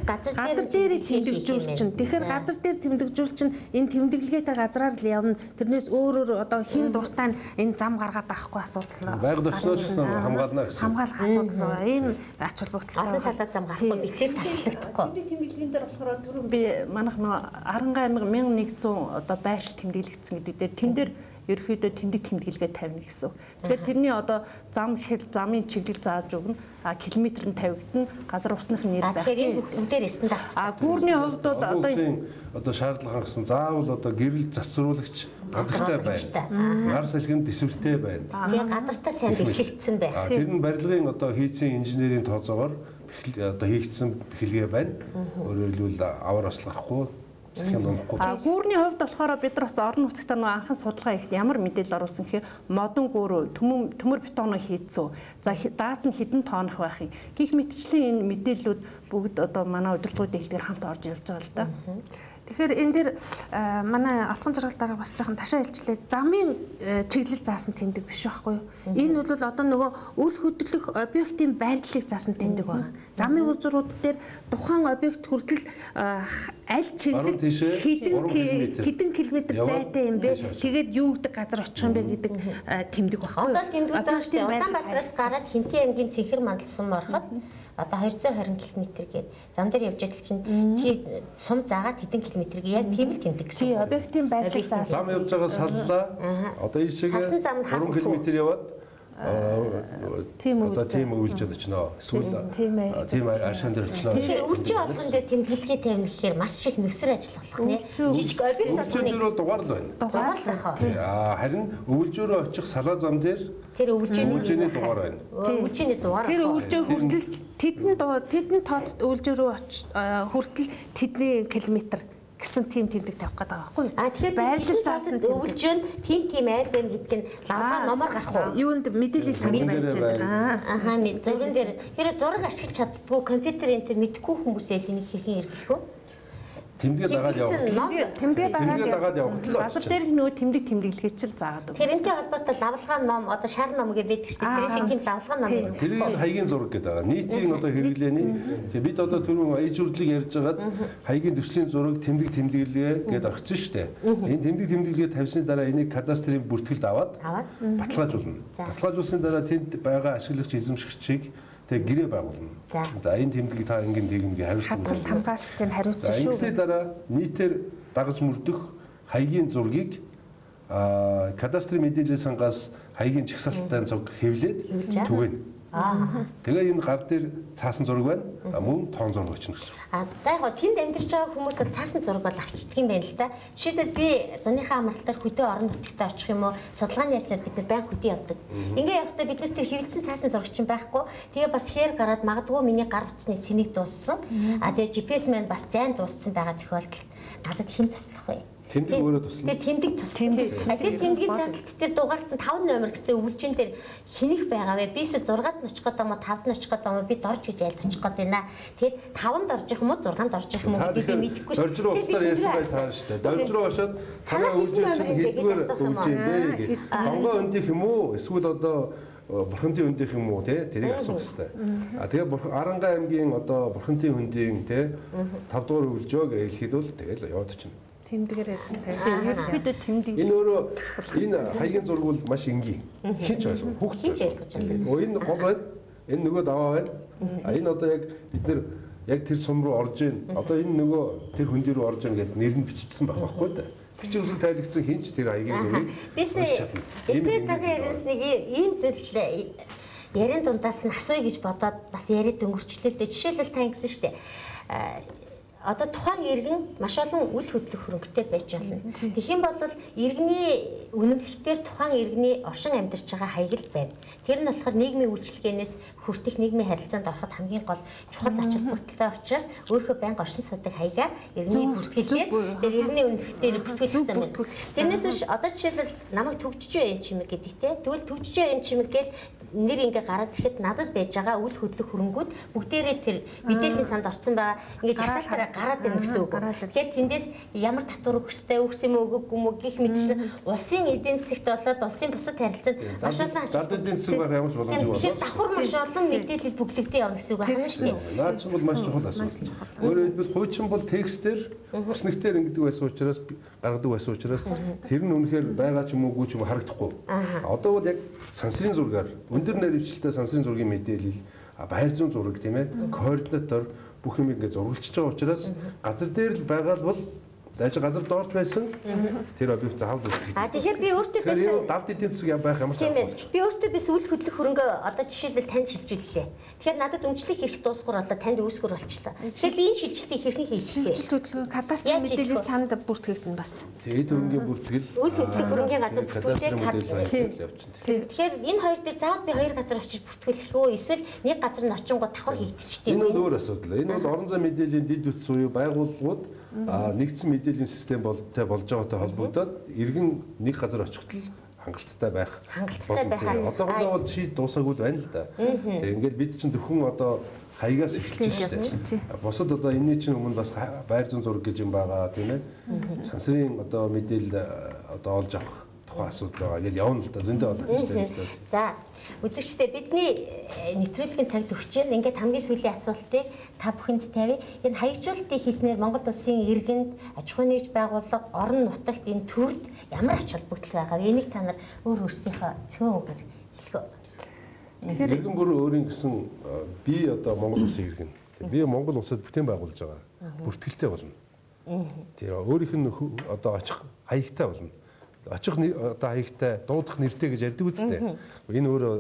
Газар дээр тэмдэгжүүлчин. Тэгэхээр газар дээр тэмдэгжүүлчин энэ тэмдэглэгээтэй газраар л явна. Тэрнээс өөрөөр одоо хин дуртай энэ зам гаргаад авахгүй асуудал. Байгаль орчноос хамгаална гэсэн. Хамгаалах асуудал. Энэ ач холбогдолтой. Олон салаа зам гарахгүй бичээр тэмдэглэлийн дээр болохоор түрүүн би манайх нөө 18,100 одоо байшил тэмдэглэгдсэн гэдэг дээр тэн дээр ерөөхдөө тэмдэглэгээ тавина гэсэн. Тэгэхээр тэрний одоо зам гэхэд замын чиглэл зааж өгнө. Километр нь тавигдана. Газар усных нэр байх. Тэгэхээр үгээр стандарттай. Гүүрний хувьд бол одоо шаардлага хангасан заавал одоо гэрэл засвруулагч гадагтай байна. Гар салхинд төсвөртэй байна. Тэгээ газартаа сайн бэлтгэгдсэн бай. Тэр нь барилгын одоо хийцэн инженерийн тооцоогоор одоо хийгдсэн бэлгээ байна. Өөрөөр хэлбэл авар ослохгүй гүүрний хувьд болохоор бид нар бас орон нутгад нэг анхан судалгаа хийхэд ямар мэдээлэл оруулсан гэхээр модон гүүр төмөр бетоноо хийцүү. За дааз нь хэдэн тонох байх юм. Гэх мэтчлийн энэ мэдээллүүд бүгд одоо манай удирдлагын дэлгэр хамт орж явж байгаа л да. Тэгэхээр энэ дэр манай отгон жаргал дарга бас жоохон ташаа хэлжлээ. Замын чиглэл заасан тэмдэг биш байхгүй юу? Энэ бол одоо нөгөө үл хөдлөх объектын байрлалыг заасан тэмдэг байна. Замын узрууд дээр тухайн объект хүртэл аль чиглэл хэдэн километр зайтай юм бэ? Тэгээд юу гэдэг газар очих юм бэ гэдэг тэмдэг байхгүй юу? Одоо тэмдэг байгаа шүү дээ. Улаанбаатараас гараад Хинтээ аймгийн Цэнхэр мандал сум ороход одоо 220 км гээд зам дээр явж байгаа чинь сум заагаад хэдэн километр гээ яг тийм л тэмдэг гэсэн. Тий, объектын байрлал заасан. Зам явж байгаа саллаа. Одоо ийшээгээ 3 км яваад тийм үйлжээд очноо. Эсвэл тийм аршаан дээр очноо. Тэгэхээр үржин болгон дээр тэмдэглэгээ тавина гэхээр маш их нүсэр ажил болох нэ. Жижиг объект болгоны дугаар л байна. Дугаар л аа. Харин өвөлжөөрөө очих салаа зам дээр тэр өвөлжөөний дугаар байна. Өвөлжөөний дугаар. Тэр өвөлжөө хүртэл тэдэн тоод өвөлжөөрөө хүртэл тэдний километр гэсэн тийм тэмдэг тавих гэдэг байгаа байхгүй юу? Тэгэхээр байрлал заасан өвөлжөөнд тийм айл байна гэдг нь лавлаа номоор гарах уу? Юунд мэдээлэл санал байж байна. Зурган дээр тэр зураг ашиглаж чаддгүй компьютер энэ мэдэхгүй хүмүүс ял энийг хэрхэн эргэлэх вэ? тэмдэгээ дагаад явах. Тэмдэгээ дагаад явах л газар дээрх нөгөө тэмдэглэгийг ч заагаад өгнө. Тэрнтэй холбоотой лавлгаан ном одоо шар ном гэж байдаг шүү дээ. Тэр шиг тийм лавлгаан ном юм. Тэр хаягийн зураг гэдэг байгаа. Нийтийн одоо хэрэглээний тэгээ бид одоо түрүүн аяж хурлыг ярьж байгаад хаягийн төслийн зураг тэмдэглэгээ гэдээ орхисон шүү дээ. Энэ тэмдэглэгээ тавьсны дараа энийг кадастрын бүртгэлд аваад баталгаажуулна. Баталгаажуулсны дараа тэнд байгаа ашиглагч эзэмшигчийг тэг гэрээ байгуулна. За энэ тэмдэглэг та ингэн тэгнгээ хариуцлага хадгалт хамгаалалтыг хариуцсан шүү. Ингэсний дараа нийтээр дагаж мөрдөх хаягийн зургийг кадастрын мэдээллийн сангаас хаягийн чагсаалттай цуг хэвлээд түгэнэ. Тэгээ энэ гар дээр цаасан зураг байна. Мөн тоон зураг очно гэсэн. За яг тэнд амьдарч байгаа хүмүүсээ цаасан зураг бол авчдаг юм байна л да. Жишээлбэл би зуныхаа амралтаар хөдөө орон нутгад очих юм уу, судалгааны ясаар бид нар байнга хөдөө явдаг. Ингээ явахдаа бид нар тэр хэрэгэлсэн цаасан зураг чинь байхгүй. Тэгээ бас хээр гараад магадгүй миний гар утасны цэнийг дууссан. Тэгээ GPS маань бас зайн дууссан байгаа тохиолдолд надад хэн туслах вэ? Тэмдэг өөрөө туслана. Тэр тэмдэг туслана. Тэр тэмдгийн цааталт тэр дугаарлцсан 5 номер гэсэн өвлжин дээр хэнийх байгаа вэ? Би эсвэл 6-д нь очих гээд юм уу, 5-д нь очих гээд юм уу? Би дорж гэж айлтчих гээд байна. Тэгээд 5-д орж их юм уу, 6-д орж их юм уу гэдгийг мэдэхгүй шүү. Дорж руу уцаар ярьсан байж таа шүү дээ. Дорж руу очоод танаа өвлжин чинь хэдгээр өвлжин бэ гэх. Донгоо өндөх юм уу? Эсвэл одоо бурхантын өндөх юм уу те тэрийг асуух хэрэгтэй. Тэгээ Аранга аймгийн одоо бурхантын хөндийн те 5 дугаар өвлжөө гэж хэлэхэд бол тэгэл яваад очино. Тэмдгээр ерөнхийдөө тэмдэг. Энэ өөрөө энэ хаягийн зураг бол маш энгийн. Хинч ойлгох. Хүүхд ойлгож байна. Энэ гол байна. Энэ нөгөө даваа байна. Энэ одоо яг бид нэр яг тэр сум руу орж ийн. Одоо энэ нөгөө тэр хүн дээр орж ийн гэдэг нэр нь биччихсэн байх байхгүй да. Бичиг үсэг тайлгдсан хинч тэр хаягийн зургийг. Бисээ эдгээр тагаа яриас нэг ийм зүйл ярин дундаас нь асууя гэж бодоод бас яриад өнгөрчлээ л дээ. Жишээлбэл та ингэсэн шүү дээ. Одоо тухайн иргэн маш олон үл хөдлөх хөрөнгөтэй байж болно. Тэгэх юм бол иргэний үнэмлэхтэр тухайн иргэний оршин амьдарч байгаа хаягл байна. Тэр нь болохоор нийгмийн үйлчлэгээнээс хүртэх нийгмийн харилцаанд ороход хамгийн гол чухал ач холбогдолтой учраас өөрөө байнга оршин суудаг хаягаа иргэний бүртгэлээр тэр иргэний үнэмлэхтэр бүртгүүлэх хэрэгтэй. Тэрнээс биш одоо жишээлбэл намайг төгжиж байна чимэг гэдэгтэй. Тэгвэл төгжиж байна чимэг гэл нэр ингээ гараад ирэхэд надад байж байгаа үл хөдлөх хөрөнгүүд бүгдээрээ тэр мэдээллийн санд орсон байгаа. Ингээ жагсаалтаараа гараад ирнэ гэсэн үг. Тэгэхээр тэндээс ямар татвар өгөхтэй өгсөн юм өгөөгүй юм уу гэх мэтчлэн улсын эдийн засагт болоод улсын бусад харилцаанд маш олон галт эдийн засаг байх ямар ч боломжгүй болоо. Тэгэхээр давхар маш олон мэдээлэл бүглэгдээ явна гэсэн үг байна шүү дээ. Наад чинь бол маш чухал асуудал. Өөрөөр хэлбэл хуучин бол текстээр өснөгтөр ингэдэг байсан учраас гаргадаг байсан учраас тэр нь үнэхээр байгаа ч юм уугүй ч юм харагдахгүй. Одоо бол яг сансрын зургаар өндөр наривчлалтай сансрын зургийн мэдээлэл байр зүүн зураг тийм ээ координатор бүх юм ингэ зургалчж байгаа учраас газар дээр л байгаа бол дайж газар доорч байсан тэр объект заавал үлдэх. Тэгэхээр би өөртөө биш далд эдийн засаг байх ямар ч аргагүй. Би өөртөө биш үл хөдлөх хөрөнгө одоо жишээлбэл танд шилжүүллээ. Тэгэхээр надад өмчлөх хэрэг дуусгар одоо танд үүсгэр болчлаа. Тэгэхээр энэ шилжилтийг хэрхэн хийх вэ? шилжилт хөдөлгөөн кадастрын мэдээллийн санд бүртгэгдэн бас. Тэгээд хөрөнгөний бүртгэл үл хөдлөх хөрөнгөний газар бүртгүүлээ явчихна. Тэгэхээр энэ хоёр дээр заавал би хоёр газар очиж бүртгүүлэх үү? Эсвэл нэг газар нь очингоо давхар хийгдчихтэй юм. Энэ бол өөр асуудал. Энэ бол орон зай мэдээллийн дэд үтс буюу байгууллагууд нэгдсэн мэдээллийн систем болж байгаатай холбогдоод иргэн нэг газар очиход л хангалттай байх. Одоохондоо бол шийд дуусаагүй л байна л да. Тэгээ ингээд бид чинь зөвхөн одоо хаягаас эхэлж штэ. Бусад одоо энэний чинь өмнө бас байр зүүн зураг гэж юм байгаа тийм ээ. Сансрын одоо мэдээлэл одоо олж авах тухайн асуудал байгаа гэж явна л да. Зөндөө болох штэ. За үзэгчдээ бидний нэвтрүүлгийн цагт өгч जैन ингээд хамгийн сүүлийн асуултыг та бүхэнд тавья. Энэ хаягжуулалтыг хийснээр Монгол улсын иргэнд аж ахуйн нэгж байгууллага орон нутагт энэ төрд ямар ач холбогдол байгаа вэ? Энийг та нар өөрсдийнхөө цөөн үгээр хэлэх үү? Тэгэхээр иргэн бүр өөрийн гэсэн би одоо Монгол улсын иргэн. Би Монгол улсад бүтээн байгуулж байгаа. Бүртгэлтэй болно. Тэр өөрийнх нь одоо очих хаягтай болно. Очих одоо хаягтай дуудах нэртэй гэж ярьдаг үстэй. Энэ өөрөө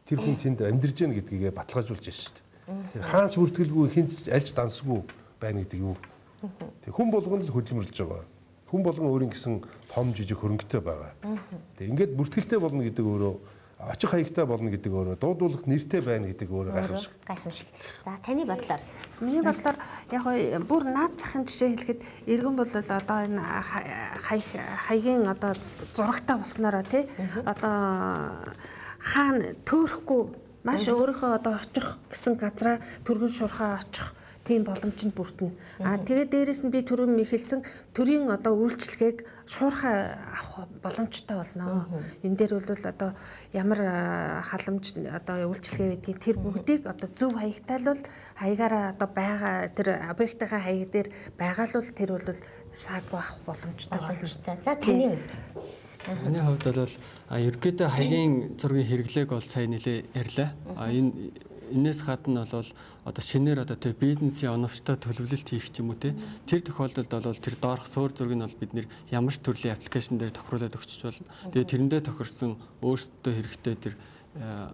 тэр хүн тэнд амьдарч яах гэдгийг баталгаажуулж байна шүү дээ. Тэр хаач бүртгэлгүй хинт альж дансгүй байна гэдэг юу. Тэг хүн болгон л хөдөлмөрлөж байгаа. Хүн болгон өөрийн гэсэн том жижиг хөрөнгөтэй байгаа. Тэг ингээд бүртгэлтэй болно гэдэг өөрөө очих хаягтай болно гэдэг өөрөө дуудуулах нэртэй байна гэдэг өөрөө гайхамшиг. Гайхамшиг. За таны бодлоор. Миний бодлоор яг бүр наад захын жишээ хэлэхэд иргэн бол одоо энэ хаягийн одоо зурагтай болсноороо тий одоо хаана төөрөхгүй маш өөрийнхөө одоо очих гэсэн газараа түргэн шуурхаа очих тийм боломжинд бүрдэнэ. Тэгээд дээрэс нь би түрүүн хэлсэн төрийн одоо үйлчлэгийг шуурхай авах боломжтой болно. Энэ дээр бол одоо ямар халамж одоо үйлчлэгээ байдгийг тэр бүгдийг одоо зөв хаягтайлбал хаягаараа одоо байгаа тэр объектынхаа хаяг дээр байгаалвал тэр бол шаардлагагүй авах боломжтой болно. За таны хувьд Миний хувьд бол ерөнхийдөө хаягийн зургийн хэрэглээг бол сайн нэлээ ярьлаа. Энээс гадна бол одоо шинээр одоо тэг бизнесийн оновчтой төлөвлөлт хийх ч юм уу тэр тохиолдолд бол тэр доорх суур зургийг бол бид нэр ямар ч төрлийн аппликейшн дээр тохируулаад өгчөж болно. Тэгээ тэрэндээ тохирсон өөрсдөө хэрэгтэй тэр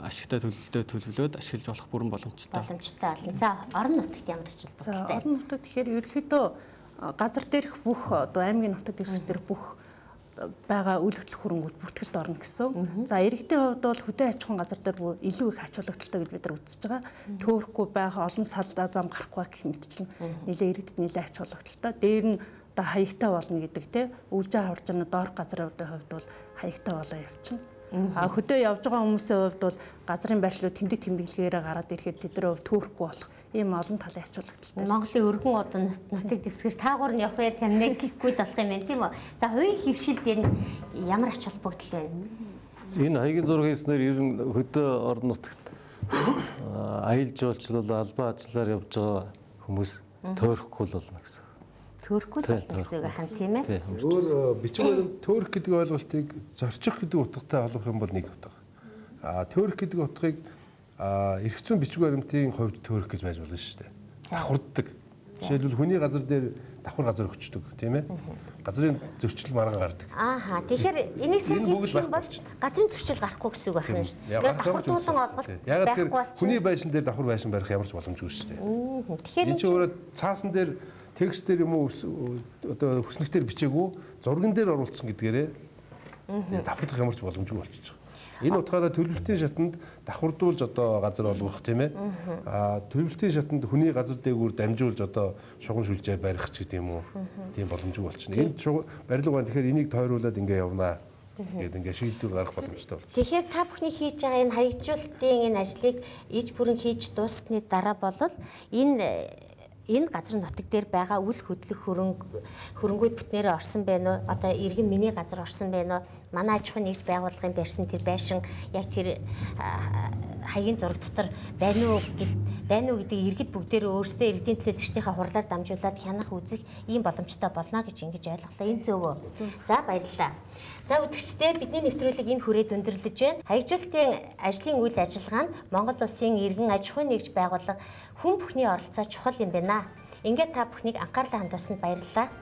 ашигтай төлөвлөлөөд ашиглаж болох бүрэн боломжтой. Болно. За орон нутагт ямар ажилтдаг? За орон нутагт тэгэхээр ерөөхдөө газар дээрх бүх одоо аймгийн нутаг дэвсгэр дээр бүх байгаа үйл хөдлөх хөрөнгүүд бүртгэлд орно гэсэн. За иргэдийн хувьд бол хөдөө аж ахуйн газар дээр бүр илүү их ач холбогдолтой гэж бид нар үзэж байгаа. Төөрөхгүй байгаа олон салдаа зам гарахгүй гэх мэтчлэн нэлээ иргэдэд нэлээ ач холбогдолтой. Дээр нь одоо хаягтай болно гэдэг те. Өвлжээ хавржны доорх газрын хувьд бол хаягтай болоо явчихна. Хөдөө явж байгаа хүмүүсийн хувьд бол газрын байршлууд тэмдэглэгээрээ гараад ирэхэд тэдний хувьд төөрөхгүй болох ийм олон талын ач холбогдолтой. Монголын өргөн одоо нутаг дэвсгэр таагуур нь явах үед таныг гэхгүй болох юм байна тийм үү? За хувийн хөвшил дээр нь ямар ач холбогдол байна? Энэ хаягийн зураг хийснээр ер нь хөдөө орон нутагт аялал жуулчлал албан ажиллаар явж байгаа хүмүүс төөрөхгүй болно гэсэн. Төөрөхгүй болно гэсэн үг ахын тийм ээ? Өөр бичиг баримт төөрөх гэдэг ойлголтыг зорчих гэдэг утгатай олох юм бол нэг утга. Төөрөх гэдэг утгыг эрх зүйн бичиг баримтын хувьд төөрөх гэж байж болно шүү дээ. Давхарддаг. Жишээлбэл хүний газар дээр давхар газар өгчдөг, тийм ээ? Газрын зөрчил маргаан гардаг. Тэгэхээр энийг сайн хийчих юм бол газрын зөрчил гарахгүй гэсэн үг байна шүү дээ. Давхардуулан олголт байхгүй бол хүний байшин дээр давхар байшин барих ямар ч боломжгүй шүү дээ. Тэгэхээр энэ чинь өөрөө цаасан дээр текст дээр юм уу одоо хүснэгтэр бичээгүй зурган дээр оруулсан гэдгээрээ давхардах ямар ч боломжгүй болчихж байгаа. Энэ утгаараа төлөвлөлтийн шатанд давхардуулж одоо газар олгох тийм ээ. Төлөвлөлтийн шатанд хүний газар дээгүүр дамжуулж одоо шугам шүлжээ барих ч гэдэг юм уу. Тийм боломжгүй болчихно. Энд барилга байна. Тэгэхээр энийг тойруулаад ингээ явнаа. Ингээд ингээ шийдвэр гаргах боломжтой болно. Тэгэхээр та бүхний хийж байгаа энэ хаягжуулалтын энэ ажлыг иж бүрэн хийж дуусны дараа болол энэ газар нутаг дээр байгаа үл хөдлөх хөрөнгүүд бүтнээрээ орсон байна уу? Одоо иргэн миний газар орсон байна уу? Манай аж ахуйн нэгж байгууллагын барьсан тэр байшин яг тэр хаягийн зураг дотор байна уу гэдгийг иргэд бүгдээрээ өөрсдөө иргэдийн төлөөлөгчдийнхээ хурлаар дамжуулаад хянах үзэх ийм боломжтой болно гэж ингэж ойлголоо. Энэ зөв үү? За баярлалаа. За үзэгчдээ бидний нэвтрүүлэг энэ хүрээд өндөрлөж байна. Хаягжуулалтын ажлын үйл ажиллагаанд Монгол Улсын иргэн аж ахуйн нэгж байгууллага хүн бүхний оролцоо чухал юм байна. Ингээд та бүхнийг анхаарлаа хандуулсанд баярлалаа.